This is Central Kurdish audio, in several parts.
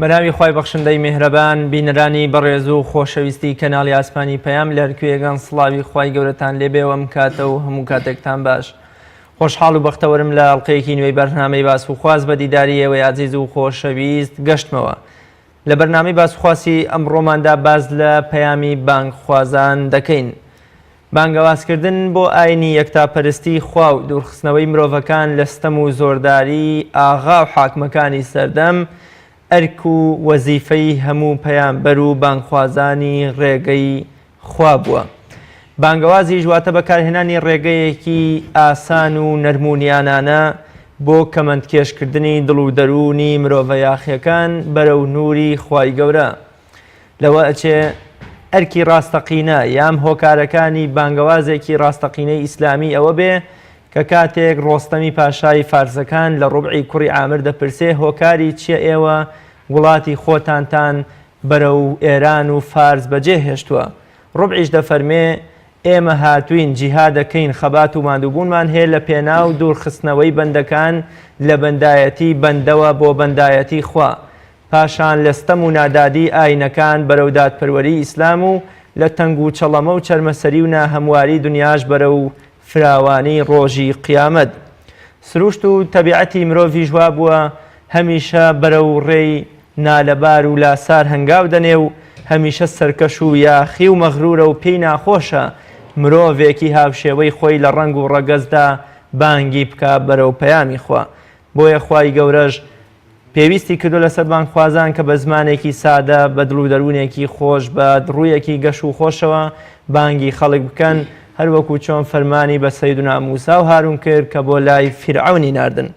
بەناوی خوای بەخشندەی میهرەبان بینەرانی بەڕێز و خۆشەویستی کەناڵی ئاسمانی پەیام لەرکوێگەن سڵاوی خوای گەورەتان لێبێ ئەم کاتە و هەموو کاتێکتان باش. خۆشحاڵ و بەختەوەرم لە ئەڵقەیەکی نوێی بەرنامەی باس و خواست بە دیداری ئێوەی عزیز و خۆشەویست گەشتمەوە. لە بەرنامەی باسخواسی ئەمڕۆماندا باز لە پەیامی بانگخوازان دەکەین. بانگەوازکردن بۆ ئاینی یەکتاپەرستی خوا و دوورخستنەوەی مرۆڤەکان لە ستەم و زۆرداری ئاغا و حاکمەکانی سەردەم ئەرک و وەزیفەی هەموو پەیامبەر و بانگخوازانی ڕێگەی خوا بووە. بانگەوازی ژواتە بەکارهێنانی ڕێگەیەکی ئاسان و نەرمونیانانە بۆ کەمەندکێشکردنی دڵ و دەرونی مرۆڤە یاخیەکان بەرەو نووری خوای گەورە. لەوە ئەچێ ئەرکی ڕاستەقینە یام هۆکارەکانی بانگەوازێکی ڕاستەقینەی ئیسلامی ئەوە بێ کە کاتێک ڕۆستەمی پاشای فارسەکان لە ڕوبعی کوڕی عامر دەپرسێ هۆکاری چیە ئێوە وڵاتی خۆتانتان بەرەو ئێران و فارس بەجێ هێشتووە؟ ڕوبعیش دەفەرمێ ئێمە هاتوین جیهاد دەکەین خەبات و ماندووبوونمان هەیە لە پێناو دوورخستنەوەی بەندەکان لە بەندایەتی بەندەوە بۆ بەندایەتی خوا، پاشان لە ستەم و نادادی ئاینەکان بەرەو دادپەروەری ئیسلام و لە تەنگ و چەڵەمە و چەرمەسەری و ناهەمواری دنیاش بەرەو فراوانی ڕۆژی قیامەت. سروشت و تەبیعەتی مرۆڤی ژوا بووە هەمیشە بەرەو ڕێی نالەبار و لاسار هەنگاو دەنێ و هەمیشە سەرکەش و یاخی و مەغرورە و پێی ناخۆشە مرۆڤێکی هاوشێوەی خۆی لە ڕنگ و ڕەگەزدا بانگی بکە بەرەو پەیامی خوا. بۆیە خوای گەورەش پێویستی کردو لەسەر بانگخوازان کە بە زمانێکی سادە بە دڵ و دەروونێکی خۆش بە دڕوویەکی گەش و خۆشەوە بانگی خەڵک بکەن، هەروەکو چۆن فەرمانی بە سەیدنا موسا و هارون کرد کە بۆ لای فیرعەونی ناردن.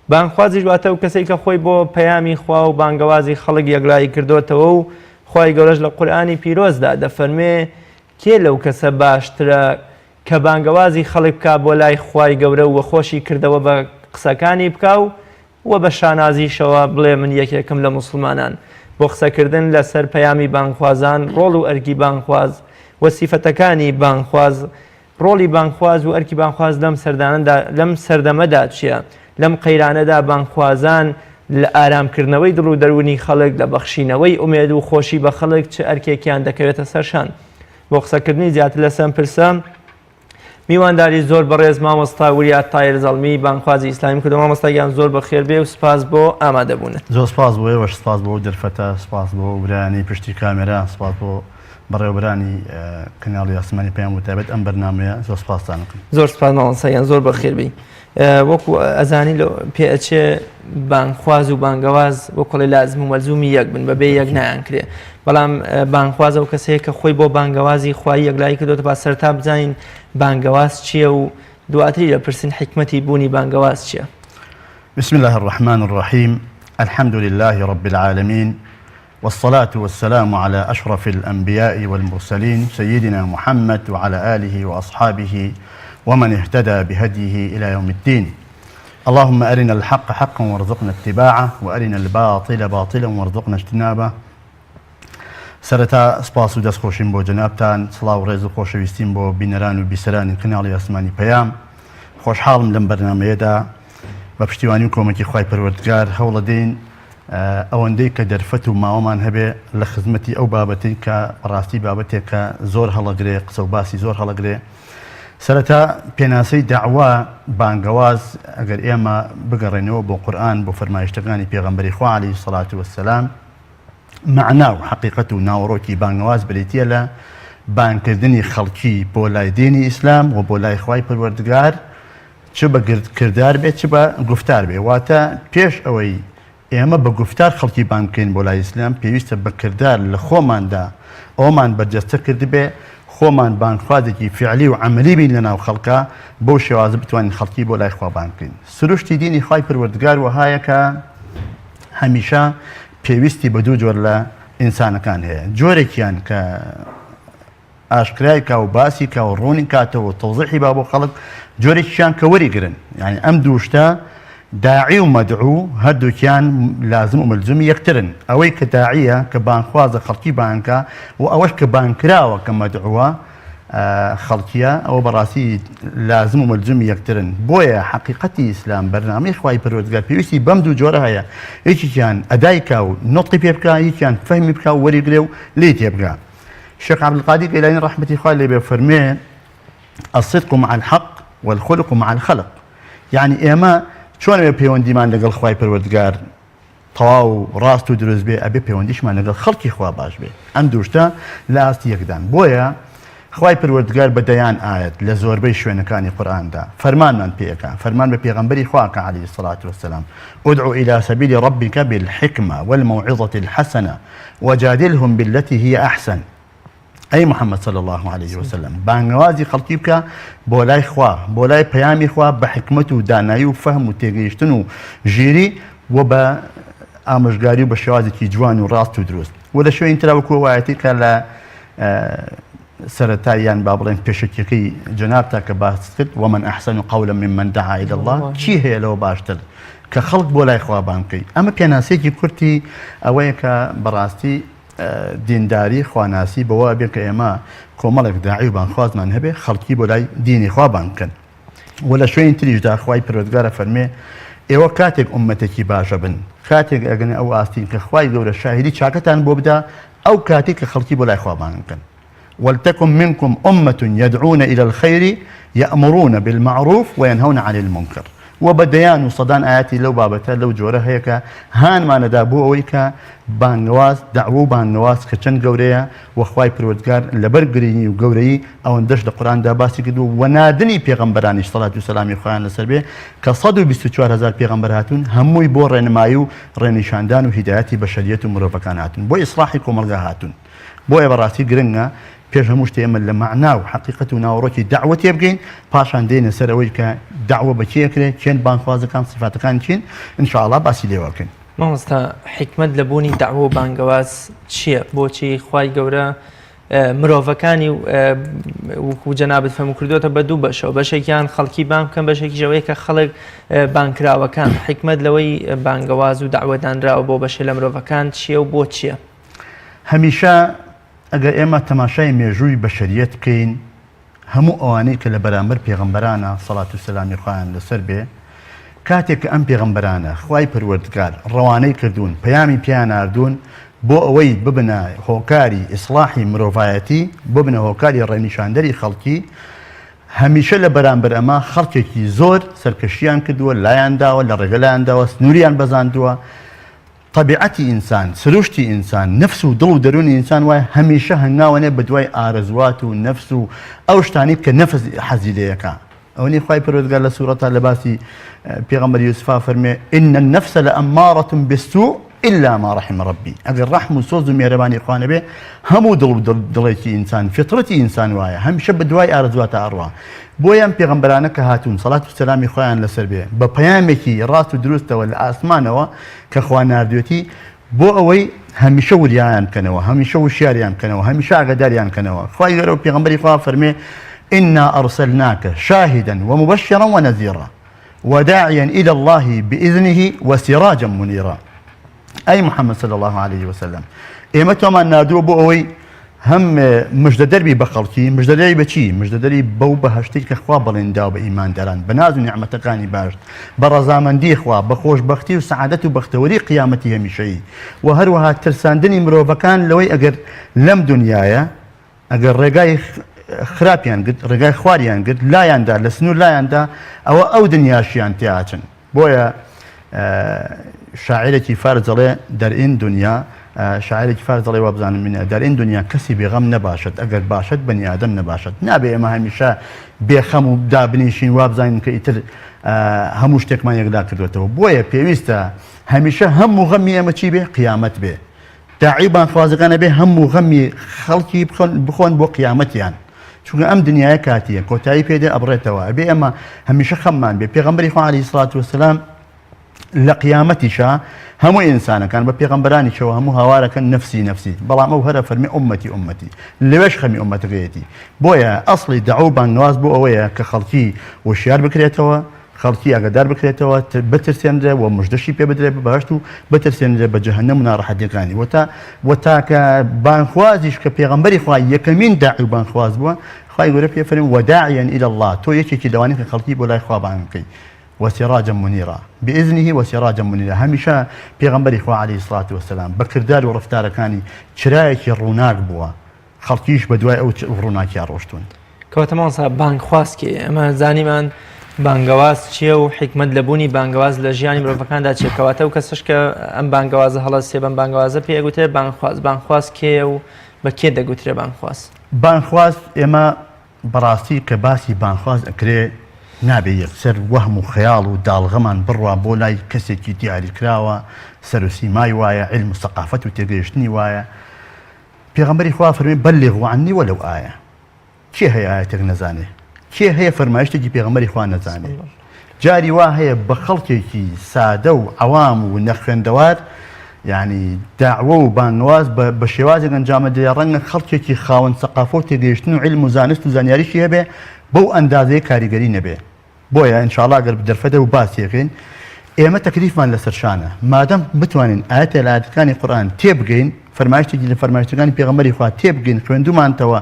بانگخوازی ژواتە و کەسێک کە خۆی بۆ پەیامی خوا و بانگەوازی خەڵک یەکلایی کردوتەوە و خوای گەورەش لە قورئانی پیرۆزدا دەفەرمێ کێ لەو کەسە باشترە کە بانگەوازی خەڵک بکا بۆ لای خوای گەورە و خۆشی کردەوە بە قسەکانی بکا و بە شانازیشەوە بڵێ من یەکێکم لە مسلمانان. بۆ قسەکردن لەسەر پەیامی بانگخوازان ڕۆڵ و ئەرکی بانگخواز وەسیفەتەکانی بانگخواز، ڕۆڵی بانگخواز و ئەرکی بانگخواز لەم سەردەمەدا چییە؟ لەم قەیرانەدا بانگخوازان لە ئارامکردنەوەی دڵ و دەرونی خەڵک لە بەخشینەوەی ئومێد و خۆشی بە خەڵک چه ئەرکێکیان دەکەوێتە سەرشان. بۆ قسەکردنی زیاتر لەسەم پرسە میوانداری زۆر بەڕێز مامۆستا وریات تایر زەڵمی بانگخوازی ئیسلامی کردو. مامۆستاگیان زۆر بەخێر بێ و سپاس بۆ ئامادەبوونە. زۆر سپاس بۆ ئێوەش، سپاس بۆ دەرفەتە، سپاس بۆ برانی پشتی کامێرا، سپاس بۆ بەڕێوەبرانی کەناڵی ئاسمانی پەیام و تایبەت ئەم بەرنامەیە زۆر سپاستان دەکەم. زۆر سپاس مامۆستاگیان، زۆر بەخێر بی. وەکو ئەزانی پێ ئەچێ بانگخواز و بانگەواز وەکوڵی لازم و مەلزومی یەک بن بەبێ یەک نایانکرێ، بەڵام بانگخوازە و کەسەیە کە خۆی بۆ بانگەوازی خوای یەکلایی کردوتە با سەرتا بزانین بانگەواز چییە و دواتری دەپرسین حکمەتی بوونی بانگەواز چییە. بسم الله الرحمن الرحيم. الحمد لله رب العالمين والصلاة والسلام على أشرف الأنبياء والمرسلين سيدنا محمد وعلى آله وأصحابه ومن اهتدى بهديه إلى يوم الدين. اللهم أرنا الحق حقا وارزقنا اتباعه وأرنا الباطل باطلا وارزقنا اجتنابه. سەرەتا سپاس و دەستخۆشین بۆ جەنابتان، سڵاو و ڕێز و خۆشەویستیم بۆ بینەران و بیسەرانی کەناڵی ئاسمانی پەیام. خۆشحاڵم لەم بەرنامەیەدا بە پشتیوانی و کۆمەکی خوای پەروەردگار هەوڵە دەین ئەوەندەی کە دەرفەت و ماوەمان هەبێ لە خزمەتی ئەو بابەتەی کە ڕاستی بابەتێک کە زۆر هەڵەگرێ، قسە و باسی زۆر هەڵەگرێ. سەرەتا پێناسەی داعوا بانگەواز ئەگەر ئێمە بگەڕێنەوە بۆ قورئان بۆ فەرمایشتەکانی پێغەمبەری خوا عەلەیهی سەڵات وەسەلام، مەعنا و حەقیقەت و ناوەڕۆکی بانگەواز بریتیە لە بانگکردنی خەڵکی بۆ لای دینی ئیسلام و بۆ لای خوای پەروەردگار، چ بە کردار بێت چ بە گفتار بێ. واتە پێش ئەوەی ئێمە بە گفتار خەڵکی بانگ بکەین بۆ لای ئیسلام پێویستە بە کردار لە خۆماندا ئەومان بەرجەستە کرد بێ، خۆمان بانگخوازێکی فعلی و عەمەلی بین لە ناو خەڵکە بۆ شێوازە بتوانین خەڵکی بۆ لای خوا بانگ بکەین. سروشتی دینی خوای پەروەردگار وهایە کە هەمیشە پێویستی بە دوو جۆر لە ئینسانەکان هەیە. جۆرێکیان کە ئاشکرای کا و باسی کا و ڕوونی کاتەوە و تەوزیحی با بۆ خەڵک، جۆرێکیان کە وەریگرن. یعنی ئەم دووشتە داعی و مەدعو هەردووکیان لازم و مەلزومی یەکترن. ئەوەی کە داعیە کە بانگخوازە خەڵکی بانگکە و ئەوەش کە بانگکراوە کە مەدعووە خەڵکیە ئەوە بەڕاستی لازم و مەلزومی یەکترن. بۆیە حقیقەتی ئیسلام بەرنامەی خوای پەروەردگار پێویستی بەم دوو جۆرە هەیە، یەکێکیان ئەدای کا و نوتقی پێ بکە، یەکیان فەهمی بکە و وەریگرێ و لێی تێبگا. شێخ عەبدولقادر گەیلانی ڕەحمەتی خوای لێ بێ فەرمێ الصدق مع الحق والخلق مع الخلق. یعنی ئێمە چۆن پەیوەندیمان لەگەڵ خوای پەروەردگار تەواو ڕاست و دروست بێ، ئەبێ پەیوەندیشمان لەگەڵ خەڵکی خوا باش بێ. ئەم دووشتە لە ئاستی یەکدان. بۆیە خوای پەروەردگار بەدەیان ئاەت لە زۆربەی شوێنەکانی قورئاندا فەرمانمان پێەکە، فەرمان بە پێغەمبەری خواکە عەلەیهی الصەلاة والسلام ادع إلى سبيل ربك بالحكمة والموعظة الحسنة وجادلهم بالتي هي أحسن. أي محمد صلى الله عليه وسلم بانوازی خەڵکی بکە بۆ لای خوا، بۆ لای پەیامی خوا بە حکمت و دانایی و فەهم و تێگەیشتن و ژیری و بە ئامۆژگاری و بە شێوازێکی جوان و ڕاست و دروست. و لە شوێنی ترا وەکو وایەتی کە لە سەرەتاییان با بڵێن پێشکیەکەی جەنابتا کە باس کرد ومن ئەحسن قولا ممن دعا إلى الله، چی هەیە لەوە باشتر کە خەڵک بۆ لای خوا بان بکەیت. ئەمە پێناسێکی کورتی ئەوەیە کە بەڕاستی دینداری خواناسی بەوە بێ کە ئێمە کۆمەڵێک داعی و بانخوازمان هەبێ خەڵکی بۆ لای دینی خوا بان بکەن. و لە شوێنی تریشدا خوای پەروەردگارە فەرمێ ئێوە کاتێک ئومەتێکی باشە بن، کاتێک ئەگەن ئەو ئاستین کە خوای گەورە شاهیدی چاکەتان بۆ بدا، ئەو کاتێک کە خەڵکی بۆ لای خوا بان بکەن. ولتكن منكم أمة يدعون إلى الخير يأمرون بالمعروف وينهون عن المنكر. وبديان وصدان آياتي لو بابتا لو جورة هيك هان ما ندابو ويكا بانغواز دعوو بانغواز كچن قوريا وخواي پروردگار لبرگريني وقوري او اندش دا قرآن دا باسي كدو ونادني پیغمبراني صلاة وسلامي خوان لسربي كصدو 24,000 پیغمبر هاتون هموي بو رنمايو رنشاندان وهداياتي بشرية ومروفكان هاتون بو إصلاحي كومرغا هاتون بو براسي قرنگا پێش هەموو شتێ ئێمە لە مەعنا و حەقیقەت و ناوەڕۆکی داعوە تێبگەین، پاشان دێنە سەر ئەوەی کە داعوە بە چێکرێت، چێن بانخوازەکان سیفاتەکان چین، ئینشاءڵڵا باسی لێوە بکەین. مامۆستا حکمت لە بوونی داعوە و بانگەواز چییە؟ بۆچی خوای گەورە مرۆڤەکانی وەکو جەنابەت فەرموو کردوتە بە دوو بەشەوە، بەشێکیان خەڵکی بان بکەن، بەشێکی ئەوەیە کە خەڵک بانکراوەکان. حکمت لەوەی بانگەواز و داعوەدانراوە بۆ بەشێ لە مرۆڤەکان چییە و بۆ چییە؟ هەمیشە ئەگەر ئێمە تەماشای مێژووی بەشەریەت بکەین، هەموو ئەوانەی کە لە بەرامبەر پێغەمبەرانە سەڵات و سەلامی خوایان لەسەر بێ، کاتێک کە ئەم پێغەمبەرانە خوای پەروەردگار ڕەوانەی کردوون، پەیامی پێیان ناردوون بۆ ئەوەی ببنە هۆکاری ئیسلاحی مرۆڤایەتی، ببنە هۆکاری ڕێنیشاندەری خەڵکی، هەمیشە لە بەرامبەر ئەمە خەڵکێکی زۆر سەرکەشیان کردووە، لایانداوە، لە ڕێگە لایانداوە، سنووریان بەزاندووە. طبیعەتی ئینسان، سروشتی ئینسان، نفس و دڵ و دەرونی ئینسان وایە هەمیشە هەنگاوانێ بە دوای ئارەزوات و نفس و ئەو شتانی کە نەفس حەزی لێیەکە. ئەوەی خوای پەروەردگار لە سوورەتە لە باسی پێغەمبەر یوسفا فەرمێ إن النفس لأمارة بالسوء إلا ما رحم ربي. ئەگەر ڕەحم و سۆز و میێرەبانی خوانە بێ، هەموو دڵ و دڵێکی ئینسان، فطرەتی ئینسان وایە هەمیشە بە دوای ئارەزواتە ئەڕوا. بۆیە ئەم پێغەمبەرانە کە هاتوون سەڵات و سەلامی خۆیان لەسەر بێ بە پەیامێکی ڕاست و دروستەوە لە ئاسمانەوە کە خوا ناردوێتی، بۆ ئەوەی هەمیشە وریایان بکەنەوە، هەمیشە وشیاریان بکەنەوە، هەمیشە ئاگاداریان بکەنەوە. خوای گەورە و پێغەمبەری خوا فەرمێ إنا أرسلناك شاهدا ومبشرا ونذيرا وداعيا إلى الله بإذنه وسراجا منيرا. أي محمد صلى الله عليه وسلم ئێمە تۆمان ناردووە بۆ ئەوەی هەم مژدە دەربی بە خەڵکی، مژدە دەری بەچی؟ مژدە دەری بەو بەهەشتەی کە خوا بەڵێنراوە بە ئیمانداران، بە ناز و نیعمەتەکانی باش، بە ڕەزامەندی خوا، بە خۆشبەختی و سەعادەت و بەختەوەری قیامەتی هەمیشەیی، و هەروەها ترساندنی مرۆڤەکان لەوەی ئەگەر لەم دنیایە ئەگەر ڕێگای خراپیان گرت، ڕێگای خواریان گرت، لایاندا لە سنوور لایاندا، ئەوە ئەو دنیاشیان تێئاچن. بۆیە شاعرێکی فارس دەڵێ دەرئین دنیا، شاعرێکی فارس دەڵێ وا بزانم منە دەرئین دنیا کەسی بێغەم نەباشد، ئەگەر باشد بەنی ئادەم نەباشد. نابێ ئێمە هەمیشە بێخەم و دابنیشین وا بزانین کە ئیتر هەموو شتێکمان یەکلا کردوێتەوە. بۆیە پێویستە هەمیشە هەموو غەمی ئێمە چی بێ؟ قیامەت بێ. داعی بانخوازەکانە بێ هەموو غەمی خەڵکی بخۆن بۆ قیامەتیان، چونکە ئەم دنیاە کاتیە کۆتایی پێدێ ئەبڕێتەوە. ئەبێ ئەمە هەمیشە خەممان بێ. پێغەمبەری خوا عەلەیهی سڵات وسەلام لە قیامەتیشا هەموو ئینسانەکان بە پێغەمبەرانیشەوە هەموو هاوارەکەن نفسی نفسی، بەڵام ئەو هەرە فەرمی ئومەتی ئومەتی، لەوێش خەمی ئومەتەکەیەتی. بۆیە ئەسڵی داعوە و بانگەواز بۆ ئەوەیە کە خەڵکی وشیار بکرێتەوە، خەڵکی ئاگادار بکرێتەوە، بترسێنرێ و مژدەشی پێ بدرێ بەهەشت و بترسێنرێ بە جەهەنەم و ناڕەحەتیەکانی. وتا کە بانخوازیش کە پێغەمبەری خوا یەکەمین داعی و بانخواز بووە، خواهی گەورە پێ فەرمێ وداعيا إلى الله تۆ یەکێکی لەوانەیە کە خەڵکی بۆ لای خوا بانگ بکەی وسراجا منيرا بإذنه وسراجا منيرا هميشه پێغەمبەری خوا عليه الصلاة والسلام بەکردار و ڕفتارەکانی چرایەکی ڕووناک بووە خەڵکیش بە دوای ئەو ڕووناکیان ڕۆشتون کەواتەمانسا بانگخواست کێ ئەمە زانیمان بانگەواز چییە و حکمت لەبوونی بانگەواز لە ژیانی مرۆڤەکاندا چێکەواتە و کەسش کە ئەم بانگەوازە هەڵەستێ بەم بانگەوازە پێگوتێ بانگخواست کێ و بە کێ دەگوترێ بانگخواست بانگخواست ئێمە بەڕاستی کە باسی بانگخواست ئەکرێ نابێ یەکسەر وەهم و خەیاڵ و داڵغەمان بڕوا بۆ لای کەسێکی دیاریکراوە سەر و سیمای وایە علم و سەقافەت و تێگەیشتنی وایە پێغەمبەری خوا فەرمێ بەلغوا عنی وەلەو ئایە کێ هەیە ئایەتێک نەزانێ کێ هەیە فەرمایشتێکی پێغەمبەری خوا نەزانێ جاری وا هەیە بە خەڵکێکی سادە و عەوام و نەخوێندەوار یعنی داعوە و بانگواز بە شێوازێک ئەنجامە دێ ڕەنگە خەڵکێکی خاوەن سەقافە و تێگەیشتن و علم و زانست و زانیاریشی هەبێ بەو ئەندازەیە کاریگەری نەبێ بۆیە ئینشاءڵڵا ئەگەر دەرفەتە و باسیەکەین ئێمە تەکلیفمان لەسەر شانە مادەم بتوانین ئاەتە لە ئاەتەکانی قورئان تێبگەین فەرمایشتێکی لە فەرمایشتەکانی پێغەمبەری خوا تێبگەین خوێندومانتەوە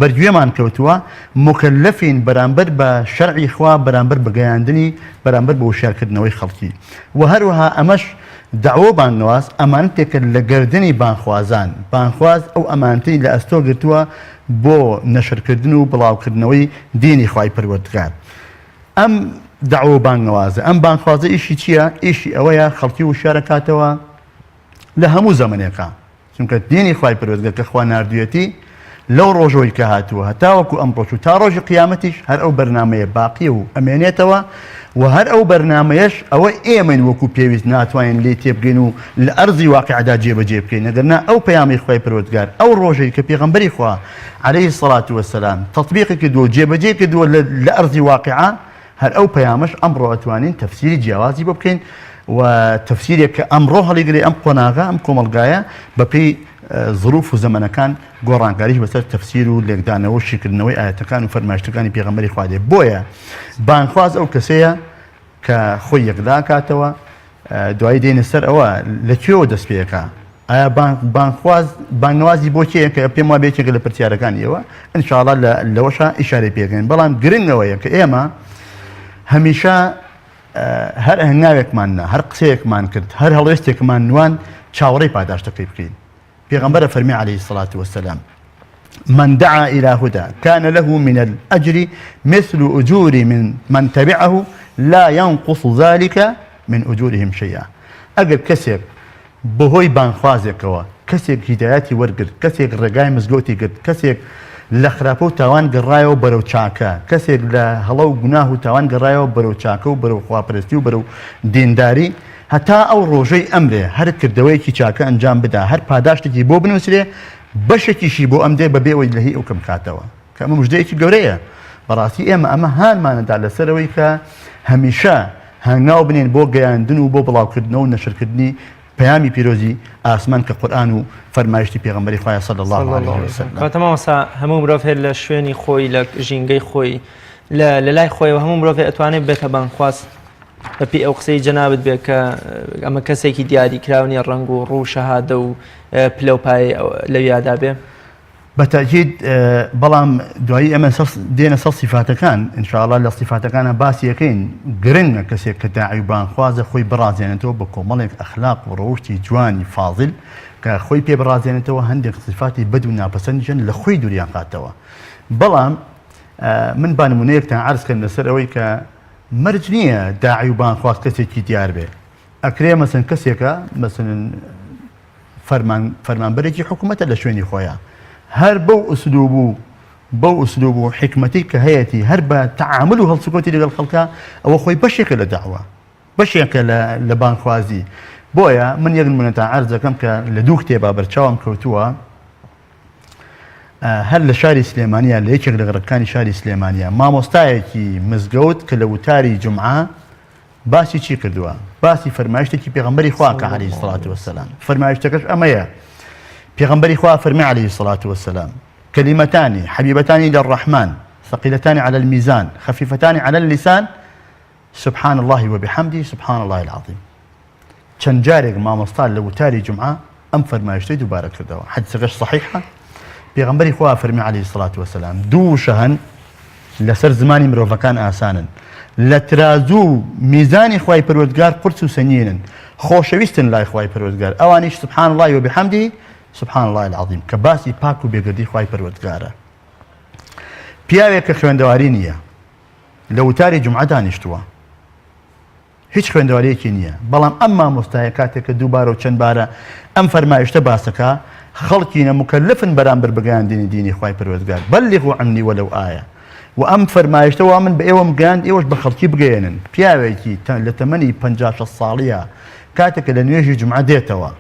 بەرگوێمان کەوتووە مکەللەفین بەرامبەر بە شەرعی خوا بەرامبەر بە گەیاندنی بەرامبەر بە وشارکردنەوەی خەڵکی و هەروەها ئەمەش داعوە بانگواز ئەمانەتێکە لە گەردنی بانخوازان بانخواز ئەو ئەمانەی لە ئەستۆ گرتووە بۆ نەشرکردن و بڵاوکردنەوەی دینی خوای پەروەردگار ئەم داعوە بانگوازە ئەم بانخوازە ئیشی چییە؟ ئیشی ئەوەیە خەڵکی وشارەکاتەوە لە هەموو زەمانێکە چونکە دینی خوای پەروەردگار کە خوا ناردوویەتی لەو ڕۆژەوەی کە هاتووە هەتاوەکو ئەم ڕۆژ و تا ڕۆژی قیامەتیش هەر ئەو بەرنامەیە باقیە و ئەمێنێتەوە و هەر ئەو بەرنامەیەش ئەوە ئێمەین وەکو پێویست ناتوانین لێ تێبگەین و لە ئەرزی واقعدا جێبەجێ بکەین ئەگەرنا ئەو پەیامی خوای پەروەردگار ئەو ڕۆژەی کە پێغەمبەری خوا عەلەیهی السەڵاتو وەسەلام تەطبیقی کردووە جێبەجێ کردووە لە ئەرزی واقعا هەر ئەو پەیامەش ئەمڕۆ ئەتوانین تەفسیری جیاوازی بۆ بکەین و تەفسیرێک کە ئەمڕۆ هەڵیگرێ ئەم قۆناغا ئەم کۆمەڵگایە بەپێی ظروف و زەمانەکان گۆڕانکاریش بەسەر تەفسیر و لێکدانەوە و شیکردنەوەی ئاەتەکان و فەرمایشتەکانی پێغەمبەری خوا دێ بۆیە بانگخواز ئەو کەسەیە کە خۆی یەکلا کاتەوە دوایی دێنە سەر ئەوە لەکوێوە دەست پێەکە ئایا بانگوازی بۆ کێیە کە پێم وا بێتێکە لە پرسیارەکانی ئێوە ئینشاءڵڵا لەوەشە ئیشارەی پێکەین بەڵام گرنگەوەیە کە ئێمە هەمیشە هەر هەنگاوێکماننا هەر قسەیەکمان کرد هەر هەڵوێستێکمان نوان چاوەڕێی پاداشتەکەی بکەین پێغەمبەر فەرمی عەلەیهی السەڵاتو وەسەلام من دعا إلى هدى كان له من الأجر مثل أجور من تبعه لا ينقص ذلك من أجورهم شيئا ئەگەر کەسێک بەهۆی بانخوازێکەوە کەسێک هیدایەتی وەرگرت کەسێک ڕێگای مزگەوتی گرت کەسێک لە خراپە و تاوان گەڕایەوە بەرەو چاکە کەسێک لە هەڵە و گوناه و تاوان گەڕایەوە بەرەو چاکە و بەرەو خواپەرستی و بەرەو دینداری هەتا ئەو ڕۆژەی ئەمرێ هەر کردەوەیەکی چاکە ئەنجام بدا هەر پاداشتێکی بۆ بنووسرێ بەشێکیشی بۆ ئەم دێ بەبێ ئەوەی لە هی ئەو کەم کاتەوە کە ئەمە موژدەیەکی گەورەیە بەڕاستی ئێمە ئەمە هانمانەدا لەسەرەوەی کە هەمیشە هەنگاو بنێن بۆ گەیاندن و بۆ بڵاوکردنەوە و نەشرکردنی پەیامی پیرۆزی ئاسمان کە قورئان و فەرمایشتی پێغەمبەری خوای صلی الله علیه وسلم کاتەمەوەسا هەموو مرۆڤ هەر لە شوێنی خۆی لە ژینگەی خۆی لە لای خۆیەوە هەموو مرۆڤ ئەتوانێت بێتە بانگخواز بەپێی ئەو قسەی جەنابەت بێت کە ئەمە کەسێکی دیاریکراونی ڕەنگ و ڕوو شەهادە و پلەپای لەویادا بێ بەتاکید بەڵام دوایی ئەمە دێنە سەر سیفاتەکان ئینشاءڵڵا لە سیفاتەکانە باسیەکەین گرنگە کەسێک کە داعی بانگخوازە خۆی بڕازێنێتەوە بە کۆمەڵێک ئەخلاق و ڕەوشی جوانی فاضل کە خۆی پێ بڕازێنێتەوە هەندێک صفاتی بەد و ناپەسەندیشن لە خۆی دووریان قاتەوە بەڵام من با نمونەیەکتان عەرز کردم لەسەر ئەوەی کە مەرج نییە داعی و بانگخواز کەسێکی دیار بێ ئەکرێ مەسەن کەسێکە مەسەن فەرمانبەرێکی حکوومەتە لە شوێنی خۆیان هەر بەو ئوسلوب و حکمەتی کە هەیەی هەر بە تەعامل و هەڵسوکەوتی لەگەڵ خەڵکە ئەوە خۆی بەشێکە لە داعوە بەشێکە لە بانگخوازی بۆیە من یەک نمونەتان عەرز دەکەم کە لە دوو کتێبا بەرچاوم کەوتووە هەر لە شاری سلێمانیە لە یەکێک لە گەڕەکانی شاری سلێمانیە مامۆستایەکی مزگەوت کە لە وتاری جومعە باسی چی کردووە باسی فەرمایشتێکی پێغەمبەری خوا کە عەلەیهی السەڵاتو وەسەلام فەرمایشتەکەش ئەمەیە پێغەمبەری خوا فەرمی عەلەیهی السەڵاتو وەسەلام كلمتان حبيبتان إلى الرحمن ثقيلتان على الميزان خفيفتان على اللسان سبحان الله وبحمده سبحان الله العظيم چەند جارێک مامۆستا لە وتاری جومعە ئەم فەرمایشتەی دووبارە کردەوە حەدیسەکەش صحیحە پێغەمبەری خوا فەرمی عەلەیهی سڵات وەسەلام دوو شەهەن لەسەر زمانی مرۆڤەکان ئاسانن لە ترازوو میزانی خوای پەروەردگار قورس و سەنگینن خۆشەویستن لای خوای پەروەردگار ئەوانیش سبحان الله وبحەمدی سبحان الله العظیم کە باسی پاک و بێگردی خوای پەروەردگارە پیاوێک کە خوێندەواری نییە لە وتاری جومعە دانیشتووە هیچ خوێندەوارەیەکی نییە بەڵام ئەم مامۆستایە کاتێک کە دووبارە و چەند بارە ئەم فەرمایشتە باسەکە خەڵکی نەموکەلفن بەرامبەر بگەیاندنی دینی خوای پەروەردگار بەلیغوا عنی وەلەو ئایە و ئەم فەرمایشتە وا من بە ئێوەم گەیاند ئێوەش بە خەڵکی بگەێنن پیاوێکی لە تەمەنی 56 ساڵیە کاتێکە لە نوێژی جومعە دێتەوە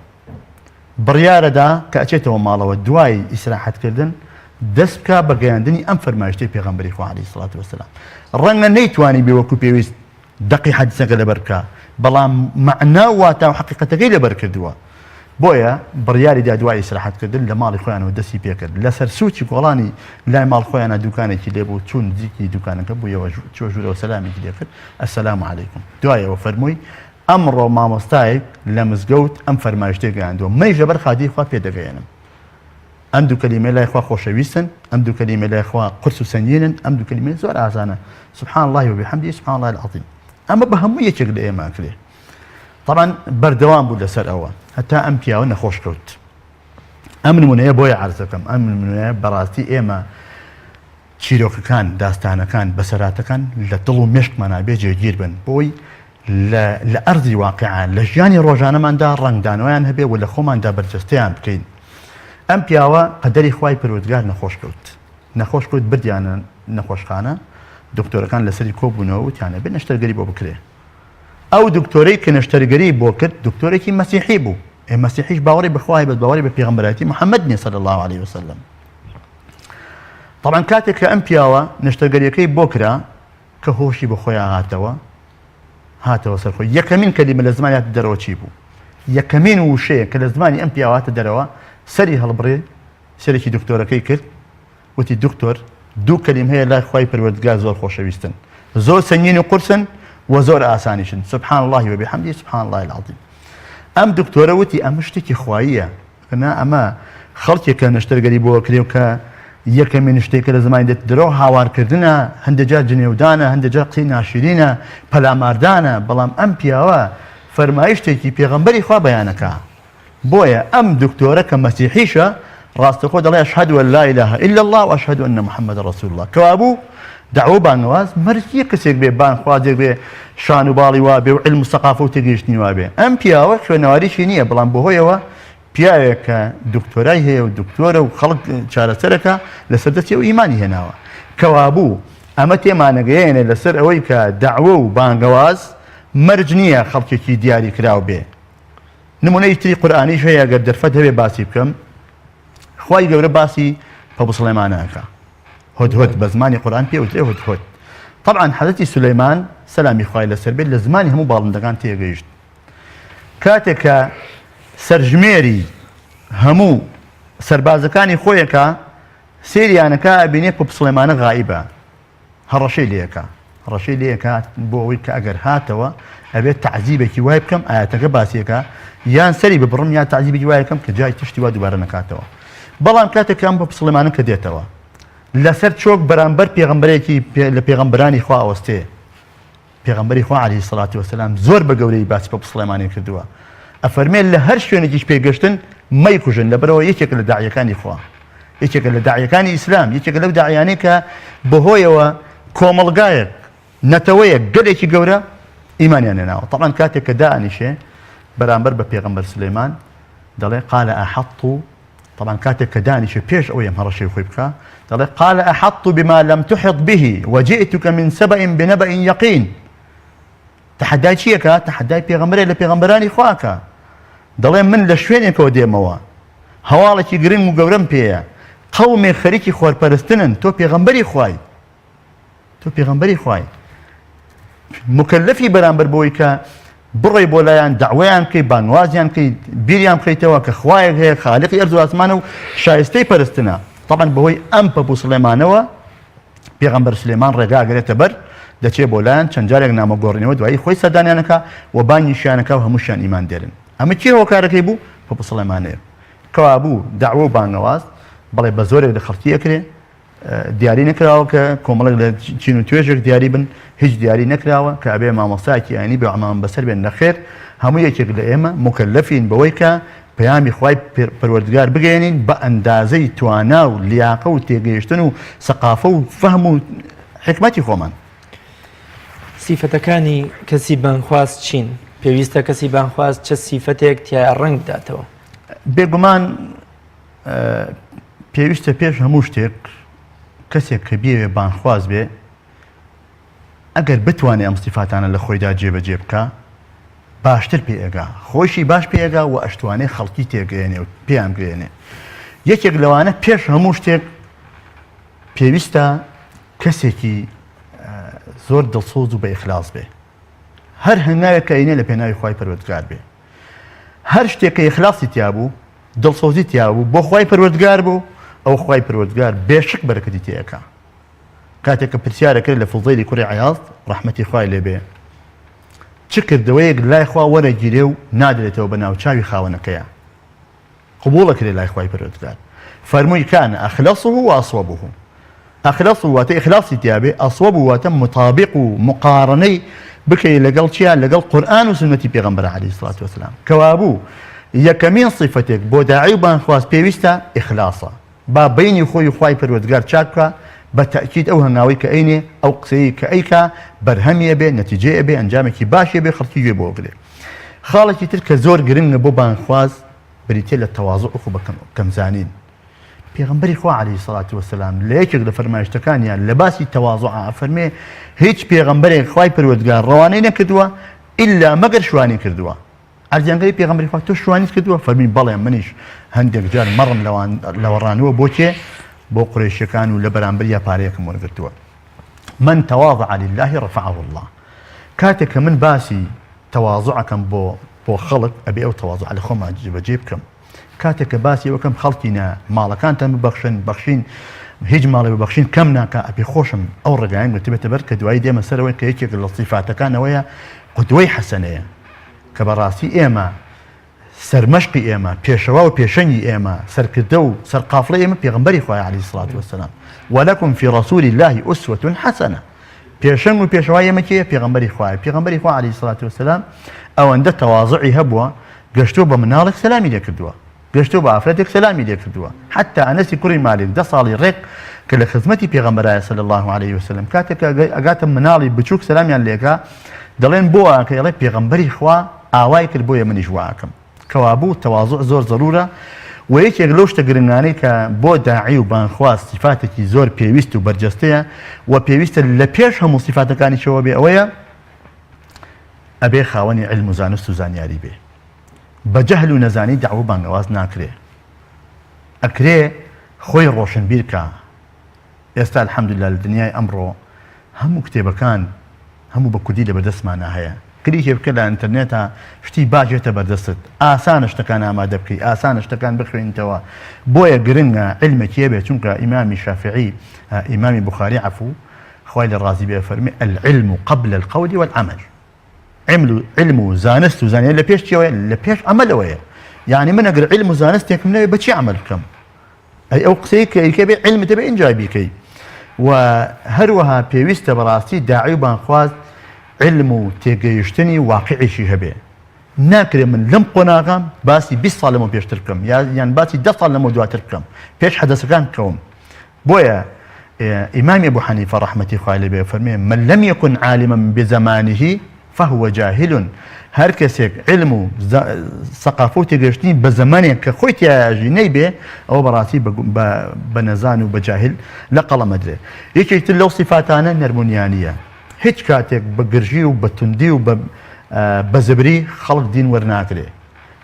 بڕیارەدا کە ئەچێتەوە ماڵەوە دوای ئیسراحەتکردن دەست بکە بە گەیاندنی ئەم فەرمایشتەی پێغەمبەری خوا عەلەیهی سڵات وەسەلام ڕەنگە نەیتوانی بێ وەکو پێویست دەقی حەدیسەکە لەبەر بکە بەڵام مەعنا و واتە و حەقیقەتەکەی لەبەر کردووە بۆیە بڕیاری دا دوای ئیسراحەتکردن لە ماڵی خۆیانەوە دەستی پێکرد لەسەر سوچی گۆڵانی لای ماڵ خۆیانە دوکانێکی لێبوو چوون نزیکی دوکانەکە بوویەوە چوە ژوورەوە سەلامێکی لێ کرد ئەسەلامو عەلەیکوم دوایەوە فەرمووی ئەمڕۆ مامۆستایەک لە مزگەوت ئەم فەرمایشتەی گەیاندووە مەیژ لەبەر خادی خوا پێدەگەیەنم ئەم دوو کەلیمەی لای خوا خۆشەویستن ئەم دوو کەلیمەی لای خوا قورس و سەنگینن ئەم دوو کەلیمەی زۆر ئاسانە سبحان الله وبحەمدی سبحان الله العظیم ئەمە بە هەموو یەکێک لە ئێمە کرێ طبعا بەردەوام بوو لەسەر ئەوە هەتا ئەم پیاوە نەخۆش کەوت ئەم نمونەیە بۆیە عەرزەکەم ئەم نمونەیە بەڕاستی ئێمە چیرۆکەکان داستانەکان بەسەراتەکان لە دڵ و مێشکمانە بێ جێگیر بن بۆی لە ئەرزی واقعە لە ژیانی ڕۆژانەماندا ڕەنگدانەوەیان هەبێ و لە خۆماندا بەرجەستەیان بکەین ئەم پیاوە قەدەری خوای پەروەردگار نەخۆش کەوت بردیانە نەخۆشخانە دکتۆرەکان لەسەری کۆبوونەوە وتیانە بێ نەشتەرگەری بۆ بکرێ ئەو دکتۆرەی کە نەشتەرگەری بۆ کرد دکتۆرێکی مەسیحی بوو مەسیحیش باوەڕی بەخوای بەس باوەڕی بە پێغەمبەرەتی محەممەد نیە صلی الله عليه وسلم طبعا کاتێک کە ئەم پیاوە نەشتەرگەریەکەی بۆ کرا کە هۆشی بە خۆیان هاتەوە سەر خۆی یەکەمین کەلیمە لە زمانی هاتە دەرەوە چی بوو یەکەمین وشەیە کە لە زمانی ئەم پیاوە هاتە دەرەوە سەری هەڵبڕێ سەرێکی دکتۆرەکەی کرد وتی دکتۆر دوو کەلیم هەیە لای خوای پەروەردگار زۆر خۆشەویستن زۆر سەنگین و قورسن و زۆر ئاسانیشن سبحان الله وبحەمدی سبحان الله العظیم ئەم دکتۆرە وتی ئەمە شتێکی خواییە ئەمە خەڵکێک کە نەشتەرگەری بۆ کرێ و کە یەکەمین شتێکە لە زمانی دێت درۆ هاوارکردنە هەندێجار جنێودانە هەندێجار قسەی ناشرینە پەلاماردانە بەڵام ئەم پیاوە فەرمایشتێکی پێغەمبەری خوا بەیانەکە بۆیە ئەم دکتۆرە کە مەسیحیشە ڕاستەخۆ دەڵێ ئەشهەدو ئەن لا ئیلاهە ئیلا الله و ئەشهەدو ئەنە محەممەدە ڕەسوول الله کەوابوو دعوە بانگەواز مەرجیە کەسێک بێ بانخوازێک بێ شان و باڵی وا بێ و علم و سەقافە و تێگەیشتنی وا بێ ئەم پیاوە خوێنەواریشی نییە بەڵام بەهۆیەوە پیاوێک کە دکتۆرای هەیە و دکتۆرە و خەڵک چارەسەرەکە لەسەر دەستی و ئیمانی هێناوە کەوابوو ئەمە تێمانەگەیەنێ لەسەر ئەوەی کە دعوە و بانگەواز مەرج نییە خەڵکێکی دیاری کراو بێ نمونەی تری قورئانیش هەیە ئەگەر دەرفەت هەبێ باسی بکەم خوای گەورە باسی پەبوو سڵەیمانەکە هۆدهۆد بە زمانی قورئان پێوترێ هۆدهۆد طبعا حەزەتی سولەیمان سەلامی خوای لەسەر بێت لە زمانی هەموو باڵندەکان تێگەیشت کاتێک کە سەرژمێری هەموو سەربازەکانی خۆیەکە سێریانەکە ئەبینێ پەبوو سڵەیمانە غایبە هەڕەشەی لێەکە بۆ ئەوەی کە ئەگەر هاتەوە ئەبێت تەعزیبێکی وای بکەم ئاەتەکە باسیەکە یان سەری ببڕم یان تەعزیبێکی وای بکەم کە جای تشتی وا دووبارە نەکاتەوە بەڵام کاتێک ئەم پەبوو سڵەیمانە کە دێتەوە لەسەر چۆک بەرامبەر پێغەمبەرێکی لە پێغەمبەرانی خوا ئەوەستێ پێغەمبەری خوا عەلەیهی سڵات وەسەلام زۆر بە گەورەی باسی پەبوو سڵەیمانی کردووە ئەفەرمێن لە هەر شوێنێکیش پێگەشتن مەیکوژن لەبەرەوە یەکێکە لە داعیەکانی خوا یەکێکە لە داعیەکانی ئیسلام یەکێکە لەو داعیانەی کە بەهۆیەوە کۆمەڵگایەک نەتەوەیەک گەلێکی گەورە ئیمانیان هێناوە طبعا کاتێک کە دائەنیشێ بەرامبەر بە پێغەمبەر سولەیمان دەڵێ قال ئەحەطت طبعا كاتك كداني بيش أو يمهر شيء خيبك قال أحط بما لم تحط به وجئتك من سبأ بنبأ يقين تحداي شيء تحداي بيغمبري لبيغمبراني خواك دلين من لشوينك وديموا هوالك يقرين مقورن بيه قومي خريكي خوار برستنن تو بيغمبري خواي مكلفي برامبر بويكا بڕی بۆ لایەن داوایان بکەی بانوازیان بکەی بیریان بخەیتەوە کە خوایەک هەیە خالقی ئەرز و ئاسمانە و شایستەی پەرستنە طبعا بەهۆی ئەم پەبوو سڵەیمانەوە پێغەمبەر سولەیمان ڕێگاگرێتە بەر دەچێ بۆ لایەن چەند جارێک نامەگۆڕینەوە دوایی خۆی سەردانیانەکە و بانگیشیانەکە و هەمووشیان ئیمان دێرن ئەمە چی هۆکارەکەی بوو پەبوو سڵەیمانەیە کەوا بوو داوە و بانگەواز بەڵێ بە زۆرێک لە خەڵکی ئەکرێ دیاری نەکراوە کە کۆمەڵک لە چین و توێژێک دیاری بن هیچ دیاری نەکراوە کە ئەبێ مامۆستایەکی ئاینی بێ عەمان بەسەر بێن نەخێر هەموو یەکێک لە ئێمە مکەلەفین بەوەی کە پەیامی خوای پەروەردگار بگەێنین بە ئەندازەی توانا و لیاقە و تێگەیشتن و سەقافە و فەهم و حکمەتی خۆمان. سیفەتەکانی کەسی بانخواست چین؟ پێویستە کەسی بانخواست چه سیفەتێک تیا ڕنگ بداتەوە؟ بێگومان پێویستە پێش هەموو شتێک کەسێک کە بێوێ بانخواز بێ ئەگەر بتوانێت ئەم سیفاتانە لە خۆیدا جێبەجێ بکە باشتر پێئێگا خۆشی باش پێگا و ئەشتوانێ خەڵکی تێگەێنێ و پێیان گەێنێ. یەکێک لەوانە پێش هەموو شتێک پێویستە کەسێکی زۆر دڵسۆز و بە ئیخلاص بێ. هەر هەنگاوێک کە ئەینێ لە پێناوی خوای پەروەردگار بێ. هەر شتێک کە ئیخلاصی تیا بوو دڵسۆزی تیا بوو بۆ خوای پەروەردگار بوو ئەو خوای پەروەردگار بێشک بەرەکەتی تێیەکە. کاتێک کە پرسیارەکرد لە فوزەیلی کوڕی عیاض ڕەحمەتی خوای لێبێ چ کردەوەیەک لای خوا وەرەگیرێ و نادرێتەوە بە ناوچاوی خاوەنەکەیە قبوڵەکرێ لای خوای پەروەردگار فەرمووی کانە ئەخلەصه و ئەصوەبه. ئەخلەص واتە ئیخلاصی تیا بێ ئەصوەب واتە مطابق و مقارنەی بکەی لەگەڵ چیا لەگەڵ قورئان و سنەتی پێغەمبەر عەلەیهی سڵات وسلام کەوابوو یەکەمین صیفەتێک بۆ داعی و بانخواز پێویستە ئیخلاصە با بینی خۆی و خوای پەروەردگار چاک بکە بە تەئکید ئەو هەنگاوەی کە ئەینێ ئەو قسەی کە ئەیکا بەرهەمیە بێ نەتیجەیە بێ ئەنجامێکی باشێ بێ خەڵکی گوێ بۆ بگرێ. خاڵێکی تر کە زۆر گرنگە بۆ بانخواز بریتێ لە تەواضع و کەمزانین. پێغەمبەری خوا عەلەیهی سڵات وسلام لە یەکێک لە فەرمایشتەکانیان لە باسی تەواضع فەرمێ هیچ پێغەمبەرێک خوای پەروەردگار ڕەوانەی نەکردووە ئیلا مەگەر شوانی کردووە. عەرزیانگەری پێغەمبەری خوا تۆ شوانیت کردووە؟ فەرمی بەڵێ منیش هەندێک جار مەڕم لەوەڕانەوە بۆچێ بۆ قورێشیەکان و لە بەرامبەریا پارەیەکم وەرگرتووە. من تواضع لله رفعه الله. کاتێک کە من باسی تەواضعەکەم بۆ خەڵک ئەبێ ئەو تەواضع لە خۆمان جێبەجێ بکەم. کاتێک کە باسی وەکەم خەڵکینە ماڵەکانتان ببەخشین هیچ ماڵی ببەخشین کەم ناکە ئەبێ خۆشم ئەو ڕێگایم گوتبێتە بەر کە دوایی دێمە سەرەوەی کە یەکێک لە صیفاتەکانەوەیە قودوەی حەسەنەیە کە بەڕاستی ئێمە سەرمەشقی ئێمە پێشەوا و پێشەنگی ئێمە سەرکردە و سەرقافڵەی ئێمە پێغەمبەری خوای عەلەیهی سڵات وسلام وەلەکم فی ڕەسوول الله ئوسوەة حەسەنە. پێشەنگ و پێشەوای ئێمە کێیە؟ پێغەمبەری خوایە. پێغەمبەری خوا عەلەیهی سڵات وسلام ئەوەندە تەواضعی هەبووە گەشتۆ بە مناڵێک سەلامی لێ کردووە گەشتۆ بە ئافرەتێک سەلامی لێ کردووە. حتا ئەنەسی کوڕی مالک 10 ساڵی ڕێک کە لە خزمەتی پێغەمبەرایە صلی الله علیه وسلم کاتێک ئەگاتە مناڵی بچووک سەلامیان لێکا دەڵێن بۆ کە ئەڵێ پێغەمبەری خوا ئاوای کرد بۆیە منیش واکەم. کەوابوو تەواضع زۆر ضرورە و یەکێک لەو شتە گرنگانەی کە بۆ داعی و بانخواز صیفاتێکی زۆر پێویست و بەرجەستەیە و پێویستە لە پێش هەموو صیفاتەکانیشەوە بێ ئەوەیە ئەبێ خاوەنی علم و زانست و زانیاری بێ. بە جەهل و نەزانی داوا و بانگەواز ناکرێ. ئەکرێ خۆی ڕۆشنبیر کە ئێستا الحەمدولله لە دنیای ئەمڕۆ هەموو کتێبەکان هەموو بە کوردی لە بەردەستمانە هەیە. کلیکێ بکە لە ئینتەرنێتە شتی باشێتە بەردەستت ئاسانە شتەکان ئامادە بکەی ئاسانە شتەکان بخوێنیتەوە. بۆیە گرنگە علمێکیە بێت چونکە ئیمامی شافعی ئیمامی بوخاری عەفو خوای لە ڕازی بێ فەرمێ العلم قبل القول والعمل. علم و زانست و زانیاری لە پێش چیەوەیە؟ لە پێش عەمەلەوەیە. یعنی من ئەگەر علم و زانستێکم نەوێ بەچی عەمەل بکەم؟ ئەی ئەو قسەی کە ئیکە بێ علمت بێ ئینجا بیکەی. و هەروەها پێویستە بەڕاستی داعی و بانخواز علم و تێگەیشتنی واقعیشی هەبێ. ناکرێ من لەم قۆناغام باسی 20 ساڵ لەمە پێشتر بکەم یان باسی 10 ساڵ لەمە دواتر بکەم پێش حەدەسەکان بکەوم. بۆیە ئیمامی ئەبوو حەنیفە ڕەحمەتی خوای لێ بێ فەرمێ من لم يكن عالما بزمانه فهو جاهل. هەر کەسێک علم و سەقافە و تێگەیشتنی بە زەمانێک کە خۆی تیاژی نەیبێ ئەوە بەڕاستی بە نەزان و بە جاهل لە قەڵەمە درێ. یەکێکتر لەو صیفاتانە نەرمونیانیە. هیچ کاتێک بە گرژی و بە توندی و بە زبری خەڵک دین وەرناکرێ.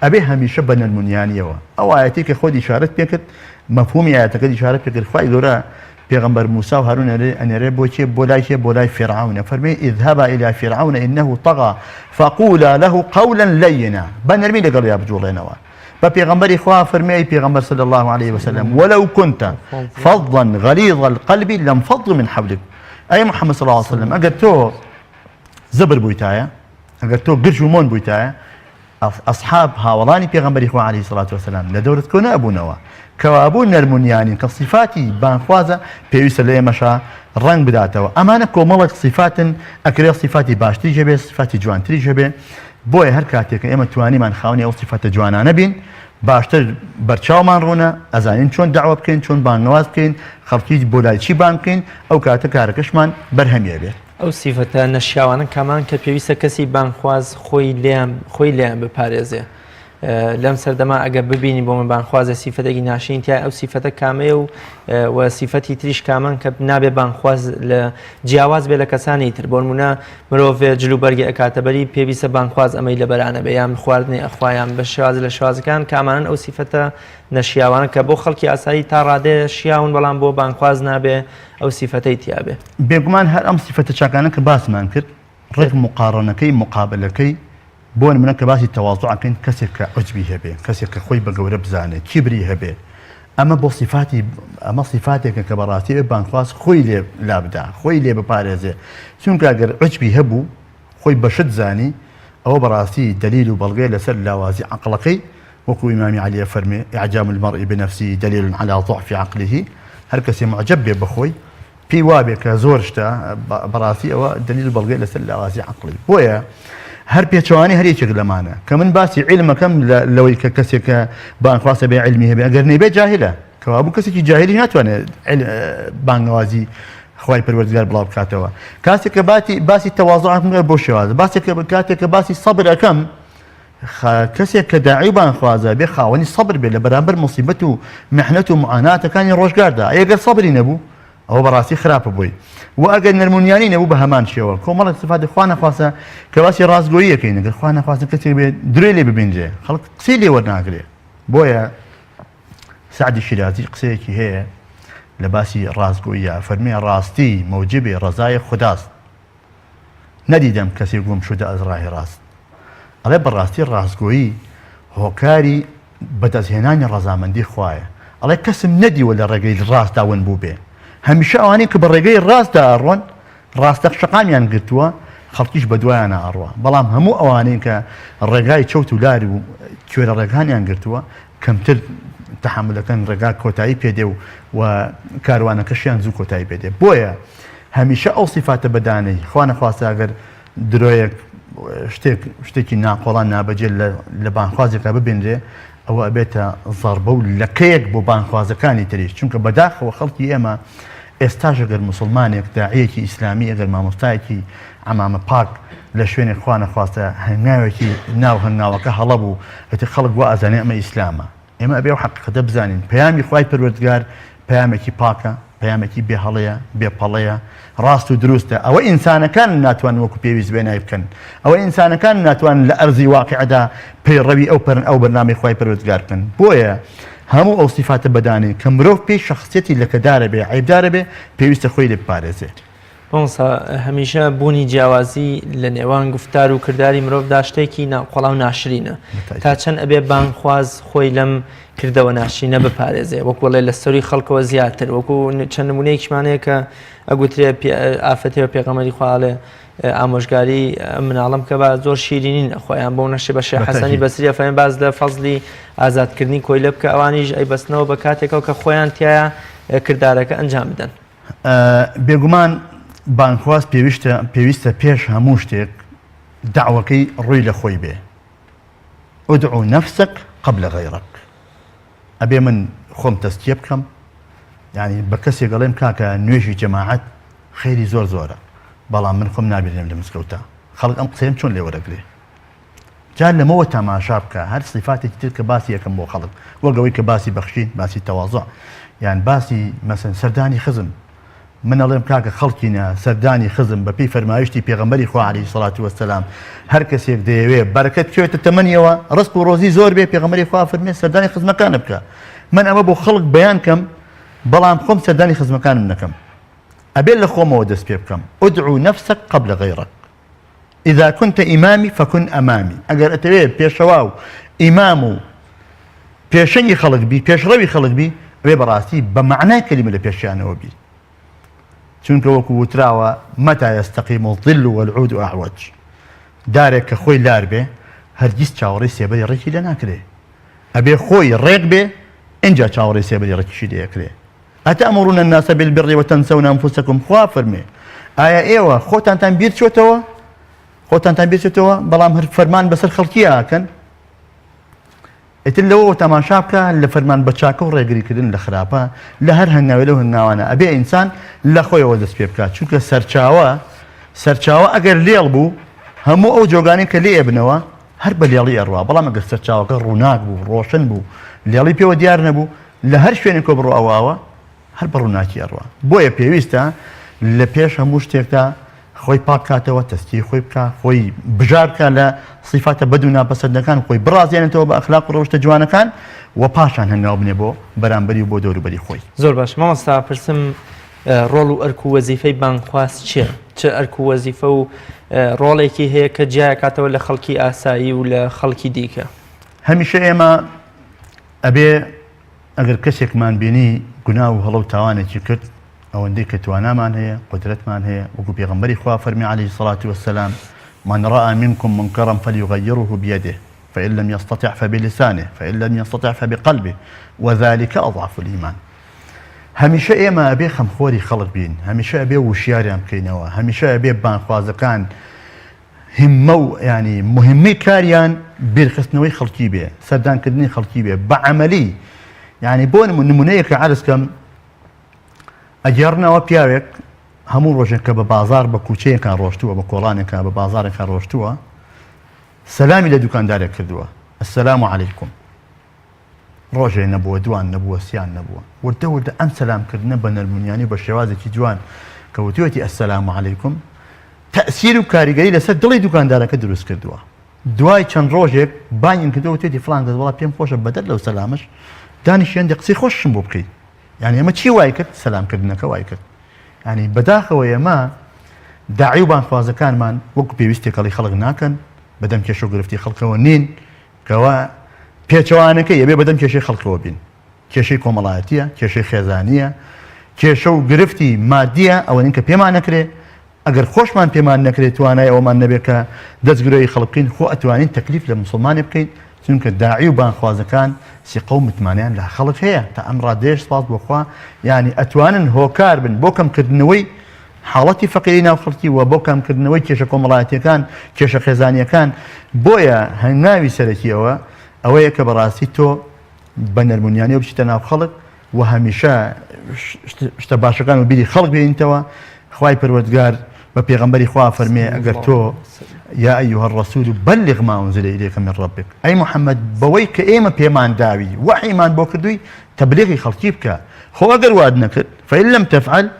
ئەبێ هەمیشە بە نەرمونیانیەوە. ئەو ئایەتی کە خۆی ئیشارەت پێکرد مەفهومی ئایەتەکە ئیشارەت پێکرد خوای گەورە پێغەمبەر موسا و هارون ئەنێرێ بۆچێ بۆ لای فێرعەونە فەرمێ اذهبا إلى فرعون إنه طغى فقولا له قولا لينا. بە نەرمی لەگەڵ یا بجوڵێنەوە. بە پێغەمبەری خوا فەرمێ پێغەمبەر صلی الله عليه وسلم ولو كنت فظا غليظ القلب لانفضوا من حولك. ئەی محەممەد صلی الله عليه وسلم ئەگەر تۆ زبر بوویتایە ئەگەر تۆ گرج و مۆن بوویتایە أصحاب هاوڵانی پێغەمبەری خوا عەلەیهی سەڵات وەسەلام لە دەورت کۆنە ئەبوونەوە کەوابوو نەرمونیانی کە صفاتی بانخوازە پێویستە لە ئێمەشا ڕنگ بداتەوە ئەمانە کۆمەڵێک صفاتن ئەکرێ صفاتی باشتری هەبێ صفاتی جوانتری هەبێ بۆیە هەر کاتێک ئێمە توانیمان خاوەنی ئەو صفاتە جوانانە بین باشتر بەرچاومان ڕوونە ئەزانین چۆن داوا بکەین چۆن بانگەواز بکەین خەڵکی بۆ لای چی بان بکەین ئەو کاتە کارەکەشمان بەرهەمیە بێت ئەو سیفەتە نەشیاوانە کامان کە پێویستە کەسی بانخواز خۆی لیان بپارێزێ لەم سەردەما ئەگەر ببینی بۆ من بانخوازە سیفەتێکی ناشرین تیا ئەو سیفەتە کامەیە و سیفەتی تریش کامان کە نابێ بانخواز لە جیاواز بێ لە کەسانی تر بۆ نمونە مرۆڤ جلوبەرگی ئەکاتەبەری پێویستە بانخواز ئەمەی لە بەرانە بێ یان خواردنی ئەخوایان بە شێواز لە شێوازەکان کامانن ئەو سیفەتە نەشیاوانە کە بۆ خەڵکی ئاسایی تا ڕادێ شیاون بەڵام بۆ بانخواز نابێ ئەو سیفەتەی تیابێ بێگومان هەر ئەم سیفەتە چاکانە کە باسمان کرد ڕێک مقارنەکەی مقابلەکەی بۆ منە کە باسی تەواضوعەکەین کەسێک کە عجبی هەبێ کەسێک کە خۆی بە گەورە بزانێت کیبری هەبێ ئەمە بۆ ئەمە صفاتێکە کە بەڕاستی بانخواز خۆی لێ لابدا خۆی لێ بپارێزێ چونکە ئەگەر عجبی هەبوو خۆی بەشت زانی ئەوە بەڕاستی دلیل و بەڵگەی لەسەر لاوازی عەقڵەکەی وەکو ئیمامی عەلی فەرمێ ئیعجام المەرء بنفسه دلیل على ضعف عقله هەر کەسێ معجب بێ بەخۆی پێی وابێ کە زۆر شتە بەڕاستی ئەوە دلیل و بەڵگەی لەسەر لاوازی عەقڵی بۆیە هەر پێچەوانی هەرێکێک لەمانە کە من باسی عیلمەکەم لەوەی کە کەسێکە بانخواسە بێ عیلمی هەبێ ئەگەر نەبێ جاهلە کەوابوو کەسێکی جاهلی ناتوانێت بانگوازی خوای پەروەردگار بڵاو بکاتەوە کاتێک کە باسی تەواضوعەکەم بۆ شێوازە کاتێک کە باسی سەبر ئەەکەم کەسێک کە داعی بانخوازە بێ خاوەنی سەبر بێ لە بەرامبەر مصیبەت و میحنەت و معاناتەکانی ڕۆژگاردا ئەگەر سەبری نەبوو ئەوە بەڕاستی خراپە بووی و ئەگەر نەرمونیانی نەبوو بە هەمان شێوە کۆمەڵێک صفاتی خوا نەخواسە کە باسی ڕاستگۆییەکەین ئەگەر خوا نەخواستە کەسێک بێ درێ لێ ببینجێ خەڵک قسەی لێ وەرناگرێ بۆیە سعدی شیرازی قسەیەکی هەیە لە باسی ڕاستگۆییە فەرمێ ڕاستی موجبی ڕەزای خوداست نەدیدەم کەسێک گوم شودە ئەزڕای ڕاست ئەڵێ بەڕاستی ڕاستگۆیی هۆکاری بەدەستهێنانی ڕەزامەندی خوایە ئەڵێ کەسم نەدیوە لە ڕێگەی ڕاستداون بوو بێ هەمیشە ئەوانەی کە بە ڕێگەی ڕاستدا ئەڕۆن ڕاستەقشەقامیان گرتووە خەڵکیش بە دوایانە ئەڕوە بەڵام هەموو ئەوانەی کە ڕێگای چەوت و لاری و کوێرە ڕێگانیان گرتووە کەمتر تەحملەکەن ڕێگا کۆتایی پێدێ و کاروانەکەشیان زوو کۆتایی پێدێ بۆیە هەمیشە ئەو سیفاتە بەدانەی خوا نەخواستە ئەگەر درۆیەک شتێکی ناقۆڵان نابەجێ لە بانخوازێکە ببێنرێ ئەوە ئەبێتە زەربە و لەکەیەک بۆ بانخوازەکانی تریش چونکە بەداخەوە خەڵکی ئێمە ئێستاش ئەگەر مسلمانێک داعیەکی ئیسلامی ئەگەر مامۆستایەکی عەمامە پاک لە شوێنێک خوا نەخواستە هەنگاوێکی ناو هەنگاوەکە هەڵەبوو ئەتی خەڵک وا ئەزانێ ئەمە ئیسلامە ئێمە ئەبێ و حەقیقەتە بزانین پەیامی خوای پەروەردگار پەیامێکی پاکە پەیامێکی بێهەڵەیە بێپەڵەیە ڕاست و دروستە ئەوە ئینسانەکان ناتوان وەکو پێویست بێنای بکەن ئەوە ئینسانەکان ناتوان لە ئەرزی واقعدا پەیڕەوی ئەو بەرنامەی خوای پەروەردگار بکەن بۆیە هەموو ئەو سیفاتە بەدانێ کە مرۆڤ پێی شەخسیەتی لەکەدارە بێ عیبدارە بێ پێویستە خۆی لێ بپارێزێت هەمیشە بوونی جیاوازی لە نێوان گفتار و کردداری مرۆڤدا شتێکی ناوقۆڵا و ناشرینە تا چەند ئەبێ بانخواز خۆی لەم کردەوە ناشرینە بپارێزێ وەکوڵێ لە سەری خەڵکەوە زیاتر وەکو چەند نمونەیەکیشمانەیە کە ئەگوترێ ئافەتەوە پێغەمبەری خواڵێ ئامۆژگاری مناڵم کە بە زۆر شیرینین خۆیان بۆ نەشێ بە شێخ حەسەنی بەسریە فەرمێ باز لە فەزلی ئازادکردنی کۆیلە بکە ئەوانیش ئەیبەستنەوە بە کاتێکەوە کە خۆیان تایە کردارەکە ئەنجام بدەن بێگومان بانخواز پێویستە پێش هەموو شتێک داوەکەی ڕووی لە خۆی بێ ئودعو نەفسەک قبل غەیرەک ئەبێ من خۆم تەسکیە بکەم یعنی بە کەسێک گەڵێم کاکە نوێژی جەماعەت خێری زۆر زۆرە بەڵام من خۆم نابێنم لە مسکەوتە خەڵک ئەم قسەیم چۆن لێوەرەگرێ جا لەمەوە تەماشا بکە هەر صفاتێکی تر کە باسی یەکەم بۆ خەڵک وەگەوەی کە باسی بەخشین باسی تەواضع یان باسی مەسەن سەردانی خزم من ئەڵێم کاکە خەڵکینە سەردانی خزم بە پێی فەرمایشتی پێغەمبەری خوا عەلەیهی سەڵات وەسەلام هەر کەسێک دەیەوێ بەرەکەت بکەوێتە تەمەنیەوە ڕزق و ڕۆزی زۆر بێ پێغەمبەری خوا فەرمێ سەردانی خزمەکانە بکە من ئەمە بۆ خەڵک بەیان کەم بەڵام خۆم سەردانی خزمەکانم نەکەم ئەبێ لە خۆمەوە دەست پێ بکەم ادعو نفسك قبل غيرك إذا كنت إمامي فكن أمامي ئەگەر ئەتەوێت پێشەوا و ئیمام و پێشەنگی خەڵک بی پێشڕەوی خەڵک بی ئەبێ بەڕاستی بە معنای کەلیمە لە پێشیانەوە بی چونکە وەکو وتراوە متى يستقيم الظل والعود أعوج دارێک کە خۆی لار بێ هەرگیز چاوەڕێی سێبەری ڕێکی لە ناکرێ ئەبێ خۆی ڕێک بێ اینجا چاوەڕێی سێبەری ڕێکیشی لێکرێ ئەتەئمرون الناس بالبر وتنسون أنفسكم خوا فەرمێ ئایا ئێوە خۆتانتان بیر چۆتەوە بەڵام هەر فەرمان بەسەر خەڵکی ئاکەن ئیتر لەوە تەماشا بکە لە فەرمان بە چاکە و ڕێگریکردن لە خراپە لە هەر هەنگاوێ لەو هەنگاوانە ئەبێ ئینسان لە خۆیەوە دەست پێ بکات چونکە سەرچاوە ئەگەر لێڵ بوو هەموو ئەو جۆگانی کە لێ ئێبنەوە هەر بە لێڵی ئەڕوا بەڵام ئەگەر سەرچاوەکە ڕووناک بوو ڕۆشن بوو لێڵی پێوە دیار نەبوو لە هەر شوێنێک کۆ بڕۆ ئەوواوە هەر بە ڕووناکی ئەڕوا بۆیە پێویستە لە پێش هەموو شتێکدا خۆی پاک کاتەوە تەستی خۆی بکە خۆی بژار بکە لە صیفاتە بەد و ناپەسەندەکان خۆی بڕازێنێتەوە بە ئەخلاق و ڕەوشتە جوانەکان و پاشان هەنگاو بنێ بۆ بەرامبەری و بۆ دەوروبەری خۆی زۆر باش مامۆستا پرسم ڕۆڵ و ئەرک و وەزیفەی بانگخواست چییە چه ئەرک و وەزیفە و ڕۆڵێکی هەیە کە جیاکاتەوە لە خەڵکی ئاسایی و لە خەڵکی دیکە هەمیشە ئێمە ئەبێ ئەگەر کەسێکمان بینی گونا و هەڵە و تاوانێکی کرد ئەوەندەی کە توانامان هەیە قدرەتمان هەیە وەکو پێغەمبەری خوا فەرمی عليه الصلاة والسلام من رأى منكم منكرا فليغيره بيده فإن لم يستطع فبلسانه فإن لم يستطع فبقلبه وذلك أضعف الإيمان هەمیشە ئێمە ئەبێ خەمخۆری خەڵک بین هەمیشە ئەبێ وشیاریان بکەینەوە هەمیشە ئەبێ بانخوازەکان همە و ینی مهمەی کاریان بیرخستنەوەی خەڵکی بێ سەردانکردنی خەڵکی بێ بە عەمەلی ینی بۆ نمونەیەکە عەرزکەم ئەگەڕنەوە پیاوێک هەموو ڕۆژێک کە بە بازار بە کوچەیەکان ڕۆشتووە بە کۆڵانێکە بە بازارێکان ڕۆشتووە سەلامی لە دوکاندارێک کردووە السلام عەلەیکم ڕۆژێ نەبووە دوان نەبووە سیان نەبووە وردە ئەم سەلامکردنە بە نەرمونیانی بە شێوازێکی جوان کە وتوێتی السلام عەلەیکم تەئسیر و کاریگەری لەسەر دڵی دوکاندارەکە دروست کردووە دوای چەند ڕۆژێک بانگین کردووە وتوێتی فڵان کەس وەڵا پێم خۆشە بەدەر لەو سەلامش دانیشیان دە قسەی خۆشم بۆ بکەیت یعنی ئەمە چی وای کرد سەلامکردنەکە وای کرد ینی بەداخەوە ئێمە داعی و بانخوازەکانمان وەکو پێویستێکەڵی خەڵک ناکەن بەدەم کێشە و گرفتی خەڵکەوە نین کەوە پێچەوانەکە یەبێ بەدەم کێشەی خەڵکەوە بین کێشەی کۆمەڵایەتیە کێشەی خێزانیە کێشە و گرفتی مادیە ئەوەنین کە پێمان نەکرێ ئەگەر خۆشمان پێمان نەکرێت توانای ئەومان نەبێت کە دەستگرۆی خەڵک بکەین خۆ ئەتوانین تەکلیف لە موسڵمانێ بکەین چونکە داعی و بانخوازەکان سیقە و متمانیان لە خەڵک هەیە تا ئەم ڕادێش سپاس بۆخوا ینی ئەتوانن هۆکار بن بۆ کەمکردنەوەی حاڵەتی فەقیری ناو خەڵکی و بۆ کەمکردنەوەی کێشە کۆمەڵایەتیەکان کێشە خێزانیەکان بۆیە هەنگاوی سەرەکیەوە ئەوەیە کە بەڕاستی تۆ بە نەرمونیانی و بچیتە ناو خەڵک و هەمیشە شتە باشەکان و بیری خەڵک بێنیتەوە خوای پەروەردگار بە پێغەمبەری خوا فەرمێ ئەگەر تۆ يا أيها الرسول بلغ ما أنزل إليك من ربك أي محمد بويك إيما بيمان داوي وحي مان بوكردوي تبليغي خلقيبك هو أقر واد نكد فإن لم تفعل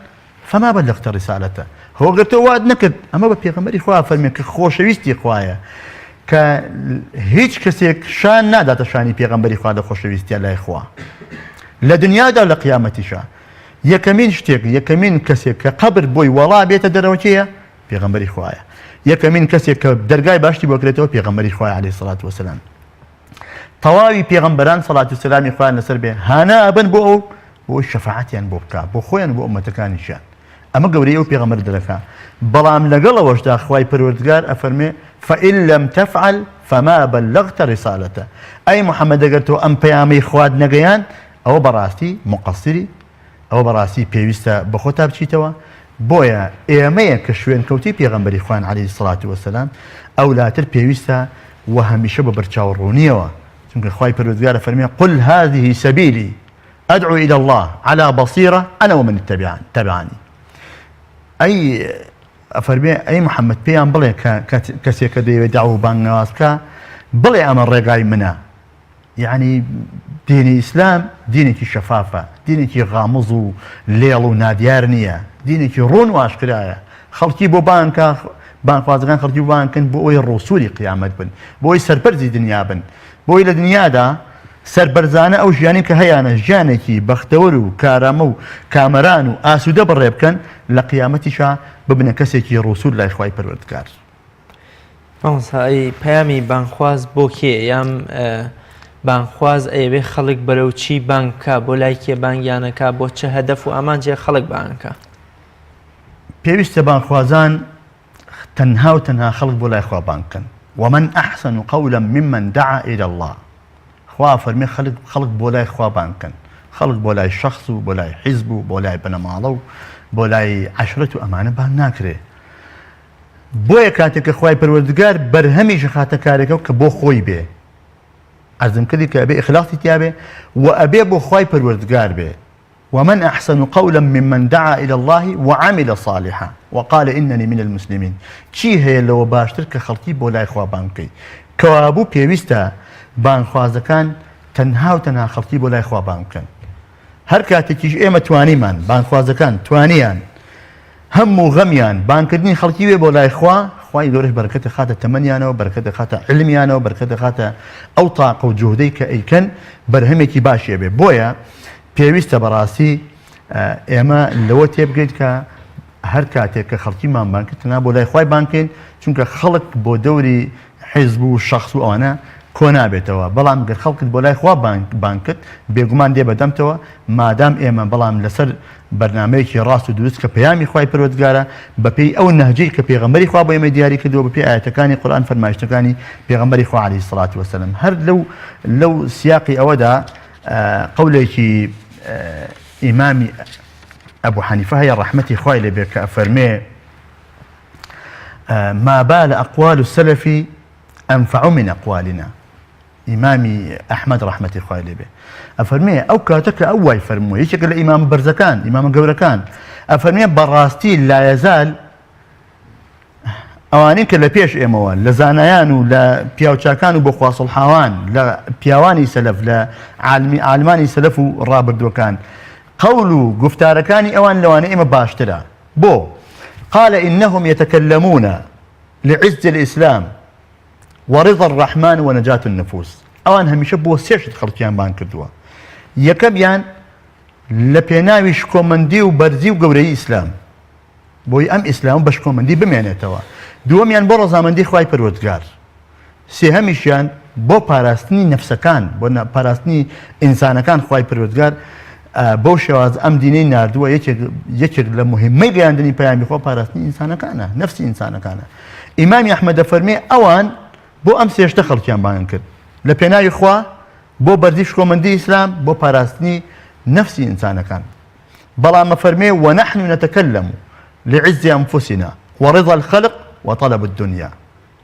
فما بلغت رسالته هو أقر تو واد نكد أما ببيغمبري خواه فرمي كخوشويستي خوايا كهيج كسيك شان نادا تشاني بيغمبري خواه خوشويستي الله إخواه لدنيا دا لقيامتي شان يكمين شتيك يكمين كسيك قبر بوي ولا بيت دروتيه بيغمبري خوايا یەکەمین کەسێک کە دەرگای باشتی بۆ کرێتەوە پێغەمبەری خوای عەلەیهی سەڵات وەسەلام تەواوی پێغەمبەران سەڵات و سەلامی خوایان لەسەر بێ هانا ئەبن بۆ ئەو بۆ شەفاعەتیان بۆ بکات بۆ خۆیان بۆ ئومەتەکانیشیان ئەمە گەورەی ئەو پێغەمبەر دەرەکات بەڵام لەگەڵەوەشدا خوای پەروەردگار ئەفەرمێ فإن لم تفعل فما بلغت رسالته ئەی محەممەد ئەگەر تۆ ئەم پەیامەی خوات نەگەیان ئەوە بەڕاستی مقەسیری ئەوە بەڕاستی پێویستە بە خۆتا بچیتەوە بۆیە ئێمەیە کە شوێن کەوتی پێغەمبەری خوان عەلەیهی سەڵات وەسەلام ئەولاتر پێویستە و هەمیشە بە بەرچاوڕوونیەوە چونکە خوای پەروەردگار فەرمێ قل هذه سبيلي أدعو إلى الله على بصيرة أنا ومن تبعني أي أفرمي أي محمد بيان بڵێ کەسێکە دەیەوێت داوا و بانگنەواز بکە بڵێ ئەمە ڕێگای منە يعني دینی ئیسلام دینێکی شەفافە دینێکی غامز و لێڵ و نادیار نییە دینێکی ڕۆن و ئاشکرایە خەڵکی بۆ بانخوازەکان خەڵکی بۆ بانکن بۆ ئەوەی ڕۆسووری قیامەت بن بۆ ئەوەی سەربەرزی دنیا بن بۆی لە دنیادا سەربەرزانە ئەو ژیانی کە هەیەە ژیانێکی بەختەوەر و کارامە و کامەران و ئاسوودە بەڕێ بکەن لە قیامەتیشا ببنە کەسێکی ڕۆسوور لای خوای پەروەردگار ئەی پەیامی بانخواز بۆ کێ یام بانخواز ئەیەوێ خەڵک بەرەو چی بانکە بۆ لای کێ بانگیانەکە بۆ چه هەدەف و ئامانجێ خەڵک بانکە پێویستە بانخوازان تەنها و تەنها خەڵک بۆ لای خوا بانکەن ومن أحسن قولا ممن دعا إلى الله خوا فرمي خلق بولاي خوا بانكن خلق بولاي شخص بولاي حزب بولاي بنماڵە بولاي عشرة أمانة بان ناكري بۆیە کاتێک کە خوای پەروەردگار بەرهەمیش خاتە کارێکەوە کە بۆ خۆی بێ عەرزم کردی کە ئەبێ ئیخلاصی تیا بێ و ئەبێ بۆ خوای پەروەردگار بێ ومن أحسن قولا ممن دعا إلى الله وعمل صالحا وقال إنني من المسلمين چی هەیە لەوە باشتر کە خەڵکی بۆ لای خوا بان بکەیت کەوابوو پێویستە بانخوازەکان تەنها و تەنها خەڵکی بۆ لای خوا بان بکەن هەر کاتێکیش ئێمە توانیمان بانخوازەکان توانیان هەموو غەمیان بانکردنی خەڵکی وێ بۆ لای خوا خوای گەورەش بەرەکەتە خاتە تەمەنیانەوە بەرەکەتە خاتە علمیانەوە بەرەکەتە خاتە ئەو تاقە و جوهدەی کە ئەیکەن بەرهەمێکی باشیە بێ بۆیە پێویستە بەڕاستی ئێمە لەوە تێبگەیت کە هەر کاتێک کە خەڵکیمان بانکرد تەنها بۆ لای خوای بانکەین چونکە خەڵک بۆ دەوری حیزب و شەخص و ئەوانە کۆ نابێتەوە بەڵام گەر خەڵکت بۆ لای خوا بانکرد بێگومان دێ بەدەمتەوە مادام ئێمە بەڵام لەسەر بەرنامەیەکی ڕاست و دروست کە پەیامی خوای پەروەردگارە بەپێی ئەو نەهجەی کە پێغەمبەری خوا بۆ ئێمە دیاری کردووە بەپێی ئایەتەکانی قورئان فەرمایشتەکانی پێغەمبەری خوا عەلەیهی سەڵات وەسەلام هەر لەو سیاقی ئەوەدا قەولێکی ئیمامی ئەبوو حەنیفە هەیە ڕەحمەتی خوای لێبێ کە ئەفەرمێ ما بال أقوال السلف أنفع من أقوالنا إمامي أحمد رحمة خوای لێبێ ئەفەرمێ ئەو کاتەکە ئەو وای فەرمووە یەکێکە لە ئیمامە بەرزەکان ئیمامە گەورەکان ئەفەرمێ بەڕاستی لا یەزال ئەوانەی کە لە پێش ئێمەوە لە زانایان و لە پیاوچاکان و بۆ خواسڵحاوان لە پیاوانی سەلەف لە عالمانی سەلەف و ڕابردووەکان قەول و گفتارەکانی ئەوان لەوانە ئێمە باشترە بۆ قال إنهم يتكلمون لعز الإسلام ورضا الرحمن ونجاة النفوس ئەوان هەمیشە بۆ سێشت خەڵکیان بان کردووە یەکەمیان لە پێناوی شکۆمەندی و بەرزی و گەورەی ئیسلام بۆی ئەم ئیسلام بە شکۆمەندی بمێنێتەوە دووەمیان بۆ ڕەزامەندی خوای پەروەردگار سێهەمیشیان بۆ پاراستنی نەفسەکان بۆ پاراستنی ئینسانەکان خوای پەروەردگار بۆ شێواز ئەم دینەی ناردووە یەکێک لە مهمەی گەیاندنی پەیامی خۆ پاراستنی ئینسانەکانە نەفسی ئینسانەکانە ئیمامی ئەحمەد دەفەرمێ ئەوان بۆ ئەم سێشتە خەڵکیان بان کرد لە پێناوی خوا بۆ بەرزی شکۆمەندی ئیسلام بۆ پاراستنی نەفسی ئینسانەکان بەڵام ئەفەرمێ ونحن نتكلم لعز أنفسنا ورضا الخلق وطلب الدنيا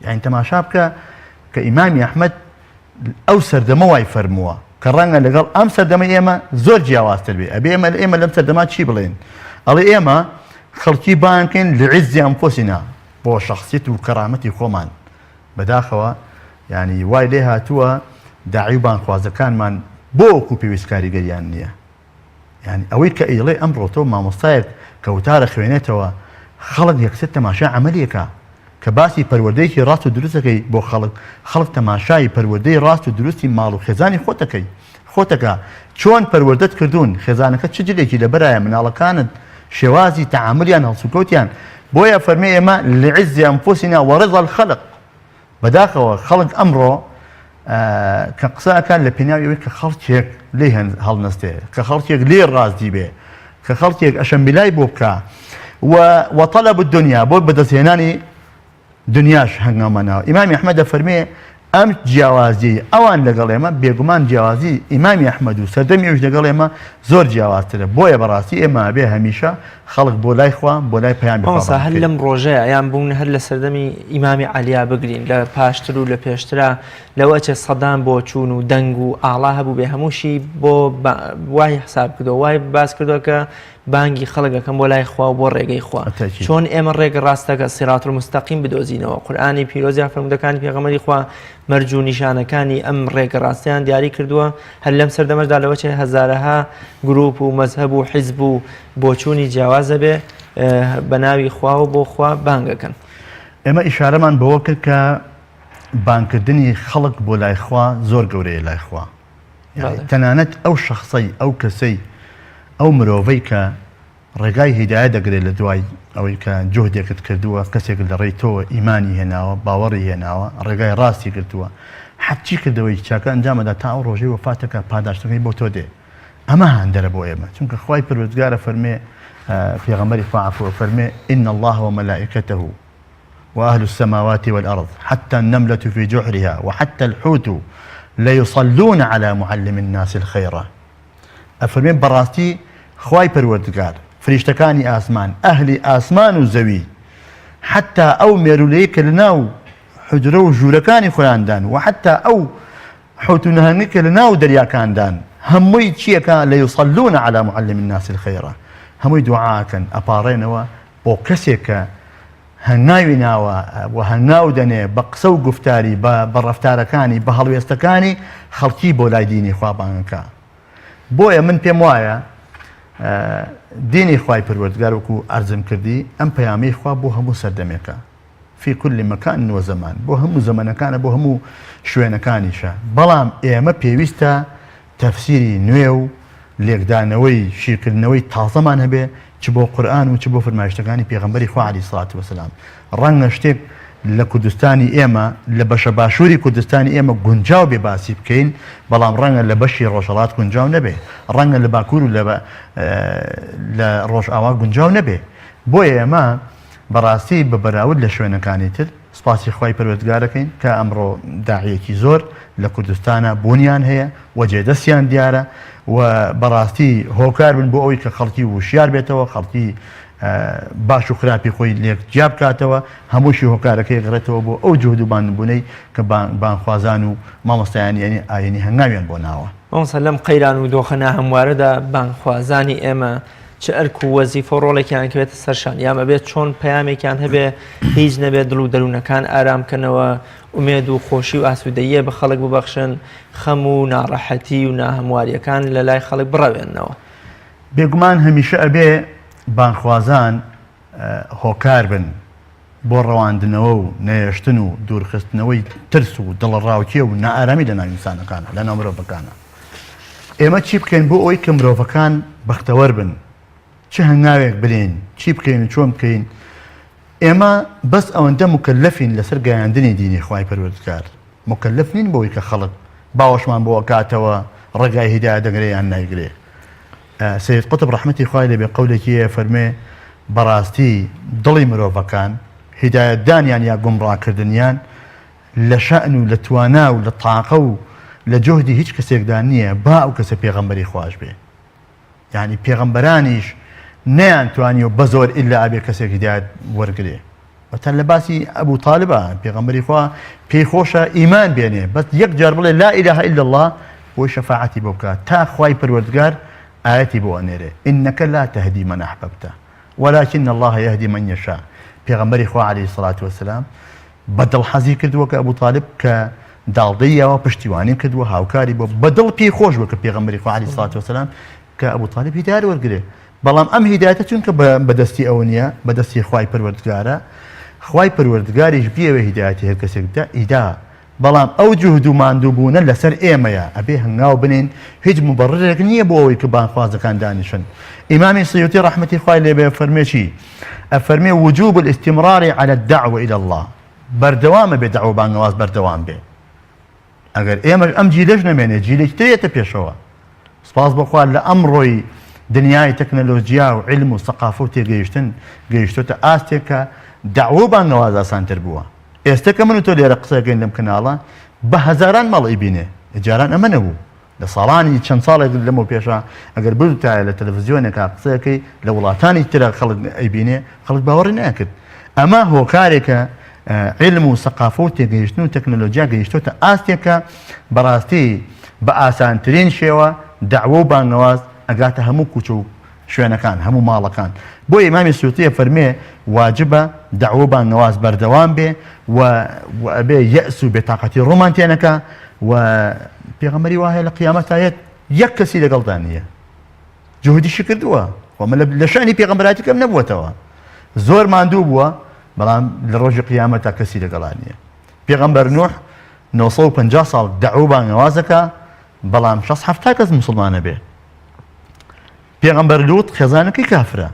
يعني تماشا بکە کە ئیمامی ئەحمەد ئەو سەردەمە وای فەرمووە کە ڕەنگە لەگەڵ ئەم سەردەمە ئێمە زۆر جیاوازتر بێ ئەبێ ئێمە لەم سەردەما چی بڵێن ئەڵێ ئێمە خەڵکی بانکەین لعز أنفسنا بۆ شخصیت و کەرامەتی خۆمان بەداخەوە يعني وای لێ هاتووە داعی و بانخوازەکانمان بۆ وەکو پێویستکاریگەریان نییە يعني ئەوەی کە ئەیڵێ ئەمڕۆ تۆ مامۆستایەک کەوتارە خوێنێتەوە خەڵک یەکسەر تەماشا عەمەلیەکە کە باسی پەروەردەیەکی ڕاست و دروستەکەی بۆ خەڵک تەماشای پەروەردەی ڕاست و دروستی ماڵ و خێزانی خۆتەکە چۆن پەروەردەت کردوون خێزانەکە چ جلێکی لەبەرایە مناڵەکانت شێوازی تەعاملیان هەڵسوکەوتیان بۆیە فەرمێ ئێمە لعز أنفسنا ورضا الخلق بەداخەوە خەڵک ئەمڕۆ کە قسەکان لە پێناوی ئەوەی کە خەڵکێک لێ هەڵنەستێ کە خەڵکێک لێ ڕازی بێ کە خەڵکێک ئەشەمبیلای بۆ بکە وطلب الدنيا بۆ بەدەستهێنانی دنیاش هەنگامەناوە ئیمامی ئەحمەد دەفەرمێ ئەم جیاوازی ئەوان لەگەڵ ئێمە بێگومان جیاوازی ئیمامی ئەحمەد و سەردەمیش لەگەڵ ئێمە زۆر جیاوازترە بۆیە بەڕاستی ئێمە بێ هەمیشە خەڵک بۆ لای خوا بۆ لای پەیامی خوا هەر لەم ڕۆژەیە یان بوون هەر لە سەردەمی ئیمامی عەلیا بگرین لە پاشتر و لە پێشترا لەوە چە سەدام بۆ چوون و دەنگ و ئاڵا هەبوو بێ هەمووشی بۆ وای حساب کردەوە وای باس کردەوە کە بانگی خەڵکەکەم بۆ لای خوا و بۆ ڕێگەی خوا چۆن ئێمە ڕێگە ڕاستەکە سیرات المستەقیم بدۆزینەوە قورئانی پیرۆزیان فەرمودەکانی پێغەمبەری خوا مەرج و نیشانەکانی ئەم ڕێگە ڕاستیان دیاری کردووە هەر لەم سەردەمەشدا لەوە چێ هەزارەها گروپ و مەزهەب و حیزب و بۆچوونی جیاوازە بێ بە ناوی خوا و بۆ خوا بانگەکەن ئێمە ئیشارەمان بەوە کرد کە بانکردنی خەڵک بۆ لای خوا زۆر گەورەیە لای خوا تەنانەت ئەو شەخسەی ئەو کەسەی ئەو مرۆڤەی کە ڕێگای هیدایە دەگرێت لە دوای ئەوەی کە جۆهدێکت کردووە کەسێک لە ڕێی تۆ ئیمانی هێناوە باوەڕی هێناوە ڕێگای ڕاستی کردووە حەچی کردەوەی چاکە ئەنجامەدا تا ئەو ڕۆژەی وەفاتەکە پاداشتەکەی بۆ تۆ دێ ئەمە هەندەرە بۆ ئێمە چونکە خوای پەروەردگارە فەرمێ پێغەمبەری خوا عەفوە فەرمێ إن الله وملائكته وأهل السماوات والأرض حتى النملة في جحرها وحتى الحوت ليصلون على معلم الناس الخير. أفرمين براستي خواي پروردگار فريشتكاني آسمان أهل آسمان وزوي حتى أو ميروليك لناو حجرو جوركاني خياندان وحتى أو حوت نهنك لناو درياكاندان هموي تشيكا ليصلون على معلم الناس الخير هموي دعاكا أبارينوا بوكسيكا هناوي ناوى وهناو دني بقسو قفتاري برفتاركاني بهلويستكاني خلقي بولاي ديني خوابانكا بويا من بيموايا ديني خواي پروردگار وكو أرزم كردي أم بيامي خوا بو همو سردميكا في كل مكان وزمان بو همو زمان كان بو همو شوين كانيشا بلام إيما بيويستا تفسيري نويو ليقدانوي شيكرنوي تازمان هبه چ بۆ قورئان و چ بۆ فەرمایشتەکانی پێغەمبەری خوا عەلەیهی سڵات وەسەلام ڕەنگە شتێک لە کوردستانی ئێمە لە بەشە باشووری کوردستانی ئێمە گونجاو بێ باسی بکەین بەڵام ڕەنگە لە بەشی ڕۆژهەڵات گونجاو نەبێ ڕەنگە لە باکوور و لە ڕۆژئاوا گونجاو نەبێ بۆیە ئێمە بەڕاستی بە بەراورد لە شوێنەکانی تر سپاسی خوای پەروەردگارەکەین کە ئەمڕۆ داعیەکی زۆر لە کوردستانە بوونیان هەیە و جێدەستیان دیارە و بەڕاستی هۆکار بن بۆ ئەوەی کە خەڵکی وشیار بێتەوە خەڵکی باش و خراپی خۆی لێک جیا بکاتەوە هەمووشی هۆکارەکەی گڕێتەوە بۆ ئەو جوهد و بانبوونەی کە بانخوازان و مامۆستایانی ئاینی هەنگاویان بۆ ناوە مامۆستا لەم قەیران و دۆخەنە هەموارەدا بانخوازانی ئێمە چ ئەرک و وەزیفە و ڕۆڵێکیان کەوێتە سەرشان یامە بێت چۆن پەیامێکیان هەبێ هیچ نەبێت دڵ و دەروونەکان ئارامکەنەوە ئومێد و خۆشی و ئاسوودەییە بە خەڵک ببەخشن خەم و ناڕەحەتی و ناهەمواریەکان لە لای خەڵک بڕەوێنەوە بێگومان هەمیشە ئەبێ بانخوازان هۆکار بن بۆ ڕەواندنەوە و نەهێشتن و دوورخستنەوەی ترس و دڵڕاوکیە و نائارامی لە ناو ئینسانەکانە لە ناو مرۆڤەکانە ئێمە چی بکەین بۆ ئەوەی کە مرۆڤەکان بەختەوەر بن چه هەنگاوێک برین چی بکەین و چۆن بکەین ئێمە بەس ئەوەندە مکەلەفین لەسەر گەیاندنی دینی خوای پەروەردگار مکەلەف نین بۆی کە خەڵک باوەشمان بۆ کاتەوە ڕێگای هیدایەت دەگرێ یان نایگرێ سید قوتب ڕەحمەتی خوای لێبێ قەولێکی فەرمێ بەڕاستی دڵی مرۆڤەکان هیدایەتدانیان یا گومڕاکردنیان لە شەئن و لە توانا و لە تاقە و لە جۆهدی هیچ کەسێکدا نییە با ئەو کەسە پێغەمبەری خوش بێ یعنی پێغەمبەرانیش نەیانتوانی و بە زۆر ئیلا ئەبێ کەسێک هیدایەت وەرگرێ وەتەن لە باسی ئەبوو تاالبە پێغەمبەری خوا پێی خۆشە ئیمان بێنێ بەس یەک جار بڵێ لا ئیلاهە ئیلا الله بۆی شەفاعەتی بۆ بکات تا خوای پەروەردگار ئاەتی بۆ ئەنێرێ ئینەکە لا تەهدی من ئەحبەبتە ولكن الله يهدي من يشاء پێغەمبەری خوا عەلەیهی سڵات وەسەلام بەدڵحەزی کردووە کە ئەبوو تاالب کە داڵدەیەوە پشتیوانی کردووە هاوکاری بۆ بەدڵ پێی خۆش بوو کە پێغەمبەری خوا عەلەیهی سڵات وەسەلام کە ئەبوو تاالب هیدایەت وەرگرێ بەڵام ئەم هیدایەتە چونکە بەدەستی ئەوە نییە بەدەستی خوای پەروەردگارە خوای پەروەردگاریش بیەوە هیدایەتی هەر کەسێکدا ئیدا بەڵام ئەو جوهد و ماندووبوونە لەسەر ئێمەیە ئەبێ هەنگاو بنین هیچ مبەڕێک نییە بۆ ئەوەی کە بانخوازەکان دانیشن ئیمامی سیوطی ڕەحمەتی خوای لێبێ فەرمێکی ئەفەرمێ وجوب الاستمرار على الدعوة إلى الله بەردەوامە بێ دەعوە بانگەواز بەردەوام بێ ئەگەر ئێمە ئەم جیلەش نەمێنێ جیلێکی ترێتە پێشەوە سپاس بخوا لە ئەمڕۆی دنیای تەکنەلۆژیا و علم و سەقافە و تێگەیشتن گەیشتۆتە ئاستێک کە دەعوە بانگەواز ئاسانتر بووە ئێستا کە من و تۆ لێرە قسەکەین لەم کەناڵە بە هەزاران ماڵی بینێ جاران ئەمە نەبوو لە ساڵانی چەند ساڵێک لەمەوە پێشە ئەگەر بردوتایە لە تەلەڤیزیۆنێکا قسەکەی لە وڵاتانی ترە خەڵک ئەیبینێ خەڵک باوەڕی ناکرد ئەمە هۆکارێکە علم و سەقافە و تێگەیشتن و تەکنەلۆژیا گەیشتۆتە ئاستێکە بەڕاستی بە ئاسانترین شێوە دەعوە و بانگەواز ئەگاتە هەموو کوچە و شوێنەکان هەموو ماڵەکان بۆ ئیمامی سیوطیە فەرمێ واجبە دەعوە بانگەواز بەردەوام بێ و ئەبێ یەئس و بێتاقەتی ڕۆمان تێنەکە و پێغەمبەری وایە لە قیامەت هەیەت یەک کەسی لەگەڵدا نییە جوهدیشی کردووە لە شانی پێغەمبەراتی کەم نەبووەتەوە زۆر ماندوو بووە بەڵام لە ڕۆژی قیامەتە کەسی لەگەڵا نییە پێغەمبەر نوح 950 ساڵ دەعوە بانگەوازەکە بەڵام 670 کەس موسڵمانە بێ پێغەمبەر لوط خێزانەکەی کافرە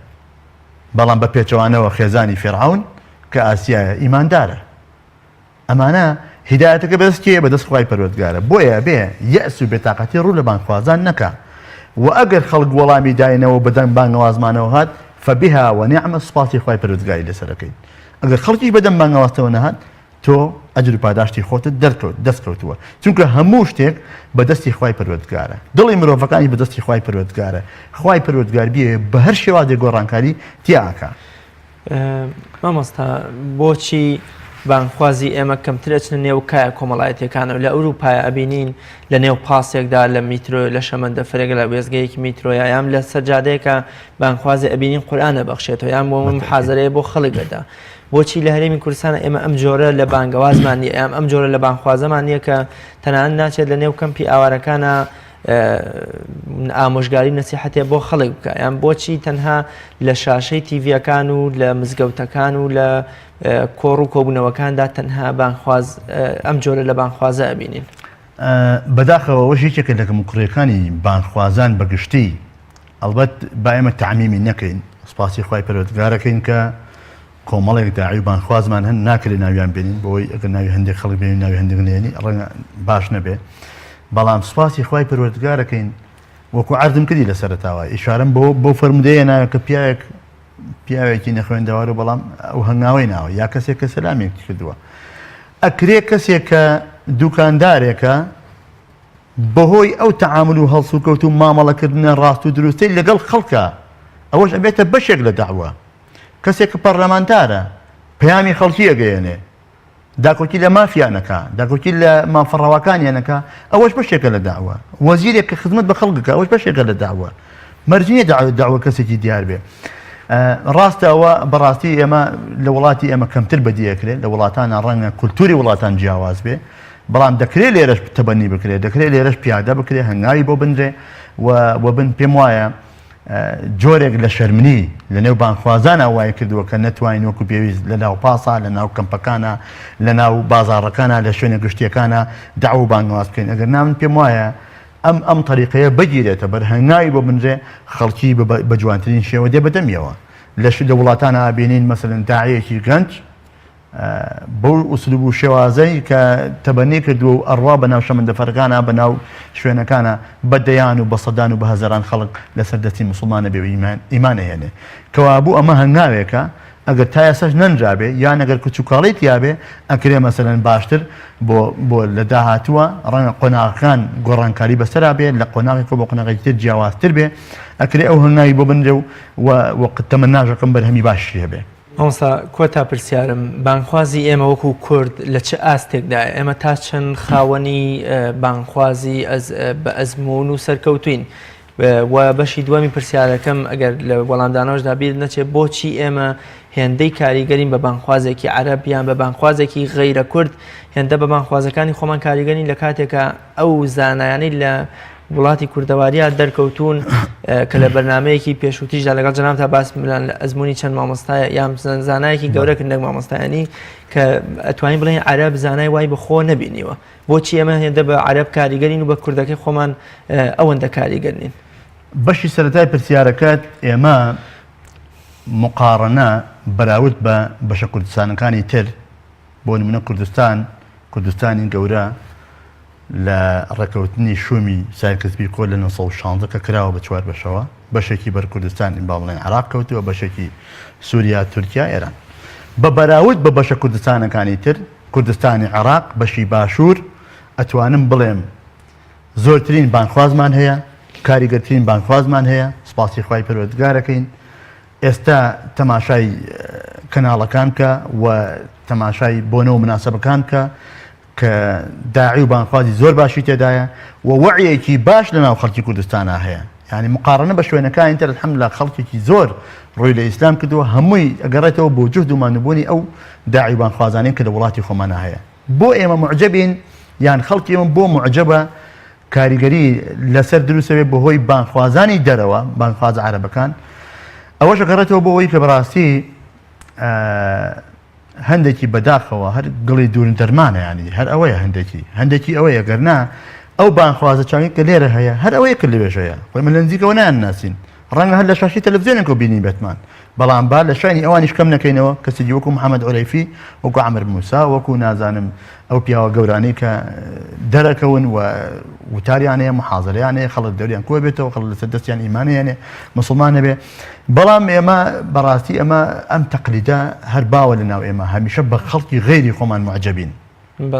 بەڵام بە پێچەوانەوە خێزانی فێرعەون کە ئاسیایە ئیماندارە ئەمانە هیدایەتەکە بەدەستکێ بەدەست خوای پەروەردگارە بۆیە بێ یەئس و بێتاقەتی ڕوو لە بانگخوازان نەکا و ئەگەر خەڵک وەڵامی داینەوە بەدەنگ بانگەوازمانەوە هات فبها ونعم سپاسی خوای پەروەردگاری لەسەرەکەین ئەگەر خەڵکی بەدەم بانگەواستەوە نەهات تۆ ئەجر و پاداشتی خۆتت دەستکەوتووە چونکە هەموو شتێک بەدەستی خوای پەروەردگارە دڵی مرۆڤەکانی بەدەستی خوای پەروەردگارە خوای پەروەردگار بێ بە هەر شێوازێک گۆڕانکاری تیاکە. مامۆستا بۆچی بانخوازی ئێمە کەمترە چنە نێو کایە کۆمەڵایەتەکانە و لە ئەوروپایە ئەبینین لە نێو پاسێکدا لە میترۆ لە شەمەندە فرێگە لە وێزگەیەکی میترۆیە یان لە سەرجادەیەکە بانخوازی ئەبینین قورئانە بەخشێتەوە یان بۆ محازەرەیە بۆ خەڵکەدا بۆچی لە هەرێمی کوردستانە ئێمە ئەم جۆرە لە بانگەوازمان نیە ئەم جۆرە لە بانخوازەمان نییە کە تەنانەت ناچێت لە نێو کەمپی ئاوارەکانە ئامۆژگاری نەسیحەتێ بۆ خەڵک بکە یان بۆچی تەنها لە شاشەی تیڤەکان و لە مزگەوتەکان و لە کۆڕ و کۆبوونەوەکاندا تەنها بانخواز ئەم جۆرە لە بانخوازە ئەبینین. بەداخەوە یەکێکە لە کوڕیەکانی بانخوازان بەگشتی ئەلبەت با ئێمە تعمیمی نەکەین سوپاسی خوای پەروەردگارەکەین کە کۆمەڵێک داعی و بانخوازمان هەن ناکرێت ناویان بێنین بۆی ئەگەر ناوی هەندێک خەڵک بێنین ناوی هەندێک نێنی ڕەنگە باش نەبێ بەڵام سوپاسی خوای پەروەردگارەکەین وەکو عەردم کردی لە سەرەتاوە ئیشارەم بۆ فەرمودەیە ناوە کە پیاوێکی نەخوێندەوار و بەڵام ئەو هەنگاوی ناوە یا کەسێک کە سەلامێکی کردووە ئەکرێ کەسێک کە دوکاندارێکە بەهۆی ئەو تەعامل و هەڵسو کەوت و مامەڵەکردنە ڕاست و دروستەی لەگەڵ خەڵکە ئەوەش ئەبێتە بەشێک لە داعوە کەسێک کە پەرلەمانتارە پەیامی خەڵکی ئەگەیەنێ داکۆکی لە مافیانەکە داکۆکی لە مافەڕەوەکانیانەکە ئەوەش بەشێکە لە داعوە وەزیرێک کە خزمەت بە خەڵکەکە ئەوەش بەشێکە لە داعوە مەرجینە داعوە کەسێکی دیار بێ ڕاستە ئەوە بەڕاستی ئێمە لە وڵاتی ئێمە کەمتر بەدیەکرێت لە وڵاتانە ڕەنگە کولتوری وڵاتان جیاواز بێ بەڵام دەکرێت لێرەش تەبەنی بکرێت دەکرێت لێرەش پیادە بکرێت هەنگاوی بۆ بندرێ و بن پێم وایە جۆرێک لە شەرمنی لە نێو بانخوازانە وای کردووە کە نەتوانین وەکو پێویست لە ناو پاسا لە ناو کەمپەکانە لە ناو بازاڕەکانە لە شوێنە گشتیەکانە داعوە و بانگەواز بکەین ئەگەر نامن پێم وایە ئەم طریقەیە بگیرێتە بەر هەنگاوی بۆ بنرێ خەڵکی بە جوانترین شێوە دێ بەدەمیەوە لە وڵاتانە ئابینین مەسەلەن داعیەکی گەنج بەو ئوسلوب و شێوازەی کە تەبەنی کردووە و ئەڕوا بە ناو شەمەندەفەرەکانە بە ناو شوێنەکانە بەدەیان و بە سەدان و بە هەزاران خەڵک لەسەر دەستی موسڵمانە بێ و ئیمانەهێنێ کەوابوو ئەمە هەنگاوێکە ئەگەر تا ئێساش نەنجابێ یان ئەگەر کچوکاڵی تیابێ ئەکرێ مەسەلەن باشتر بۆ لە داهاتووە ڕەنگە قۆناغەکان گۆڕانکاری بەسەرا بێت لە قۆناغێک بۆ قۆناغێکی تر جیاوازتر بێ ئەکرێ ئەو هەنگاوی بۆ بنرێ و تەمەناژەکەم بەرهەمی باشی هەبێ. ئەوسا کۆتا پرسیارم بانخوازی ئێمە وەکو کورد لە چه ئاستێکدایە ئێمە تا چەند خاوەنی بانخوازی بە ئەزمون و سەرکەوتوین و بەشی دووەمی پرسیارەکەم ئەگەر لە وەڵامدانەوەشدا بیر نەچێت بۆچی ئێمە هێندەی کاریگەرین بە بانخوازێکی عەرەب یان بە بانخوازێکی غەیرە کورد هێندە بە بانخوازەکانی خۆمان کاریگەرین لە کاتێکە ئەو زانایانەی لە وڵاتی کوردەواریە دەرکەوتون کە لە بەرنمەیەکی پێشووتیشدا لەگەڵ جەناب تا باس لە ئەزمموی چەند مامۆستایە یان زانایەکی گەورەکردنەک مامۆستایانی کە ئەتوانین بڵێن عەرەب زانای وای بەخۆ نەبینیوە بۆچی ئێمە هێندە بە عەرەب کاریگەرین و بە کوردەکەی خۆمان ئەوەندە کاریگەرنین. بەشی سەرەتای پرسیارەکەت ئێمە مقارنە بەراورد بە بەشە کوردستانەکانی تر بۆ نمونە کوردستانی گەورە لە ڕێکەوتنی شومی سایکسبی کۆل لە 1960 کە کراوە بە چوار بەشەوە بەشێکی بەر کوردستان با بڵێن عێراق کەوتووە بەشێکی سووریا تورکیا ئێران بە بەراورد بە بەشە کوردستانەکانی تر کوردستانی عێراق بەشی باشوور ئەتوانم بڵێم زۆرترین بانخوازمان هەیە کاریگەرترین بانخوازمان هەیە سوپاسی خوای پەروەردگارەکەین ئێستا تەماشای کەناڵەکان کە و تەماشای بۆنەوە مناسبەکان کە داعی و بانخوازی زۆر باشی تێدایە و وەعیەکی باش لە ناو خەڵکی کوردستانە هەیە یعنی مقارنە بە شوێنەکانی تر الحەمدوللا خەڵکێکی زۆر ڕووی لە ئیسلام کردووە هەمووی ئەگەڕێتەوە بۆ جوهد و مانوبوونی ئەو داعی و بانخوازانەی کە لە وڵاتی خۆمانە هەیە بۆ ئێمە معجەبین یان خەڵکی ئێمە بۆ معجەبە کاریگەری لەسەر دروستەوێ بەهۆی بانخوازانی دەرەوە بانخواز عەرەبەکان ئەوەش ئەگەڕێتەوە بۆ ئەوەی کە بەڕاستی هەندێکی بەداخەوە هەر گڵی دوور دەرمانە ینی هەر ئەوەیە هەندێکی ئەوەیە گەرنا ئەو بانخوازە چاوی کە لێرە هەیە هەر ئەوەیە کرد لەوێژەیە خۆی من لە نزیکەوە نایانناسین ڕەنگە هەر لە شاشی تەلەڤیزیۆنێک بینی بێتمان بەڵام با لە شوێنی ئەوانیش کەم نەکەینەوە کەسێکی وەکو محەممەد عولەیفی وەکو عەمر موسا وەکو نازانم ئەو پیاوە گەورانەی کە دەرەکەون و وتاریانەیە محازەرەیانەیە خەڵک دەوریان کۆ بێتەوە خەڵک لەسەر دەستیان ئیمانیانێ مسلمان نەبێ بەڵام ئێمە بەڕاستی ئەم تەقلیدە هەر باوە لەناو ئێمە هەمیشە بە خەڵکی غەیری خۆمان معجەبین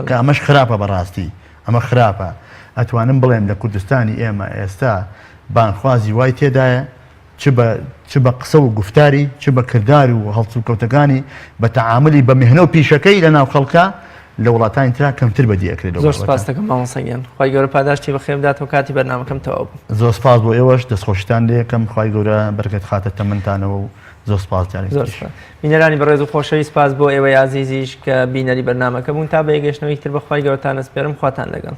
کە ئەمەش خراپە بەڕاستی ئەمە خراپە ئەتوانم بڵێم لە کوردستانی ئێمە ئێستا بانخوازی وای تێدایە چ بە قسە و گفتاری چ بە کردار و هەڵس و کەوتەکانی بە تەعاملی بە میهنە و پیشەکەی لە ناو خەڵکە لە وڵاتانی ترا کەمتر بەدی ئەکرێت. زۆر سپاس دەکەم مامۆستاگیان، خی گەورە پاداشتی بەخێر بداتەوە کاتی بەرنامەکەم تەواو بوو. زۆر سپاس بۆ ئێوەش دەستخۆشتان لێ یەکەم خی گەورە بەرکەت خاتە تەمەنتانەوە و زۆر سپاس جارێک زۆر بینەرانی بەڕێز و خۆشەوی سپاس بۆ ئێوەی عزیزیش کە بینەری بەرنامەکە بوون تا بە یەگەشتنەوەی تر بەخوای گەورەتان ئەسپێرم خواتان لەگەڵ.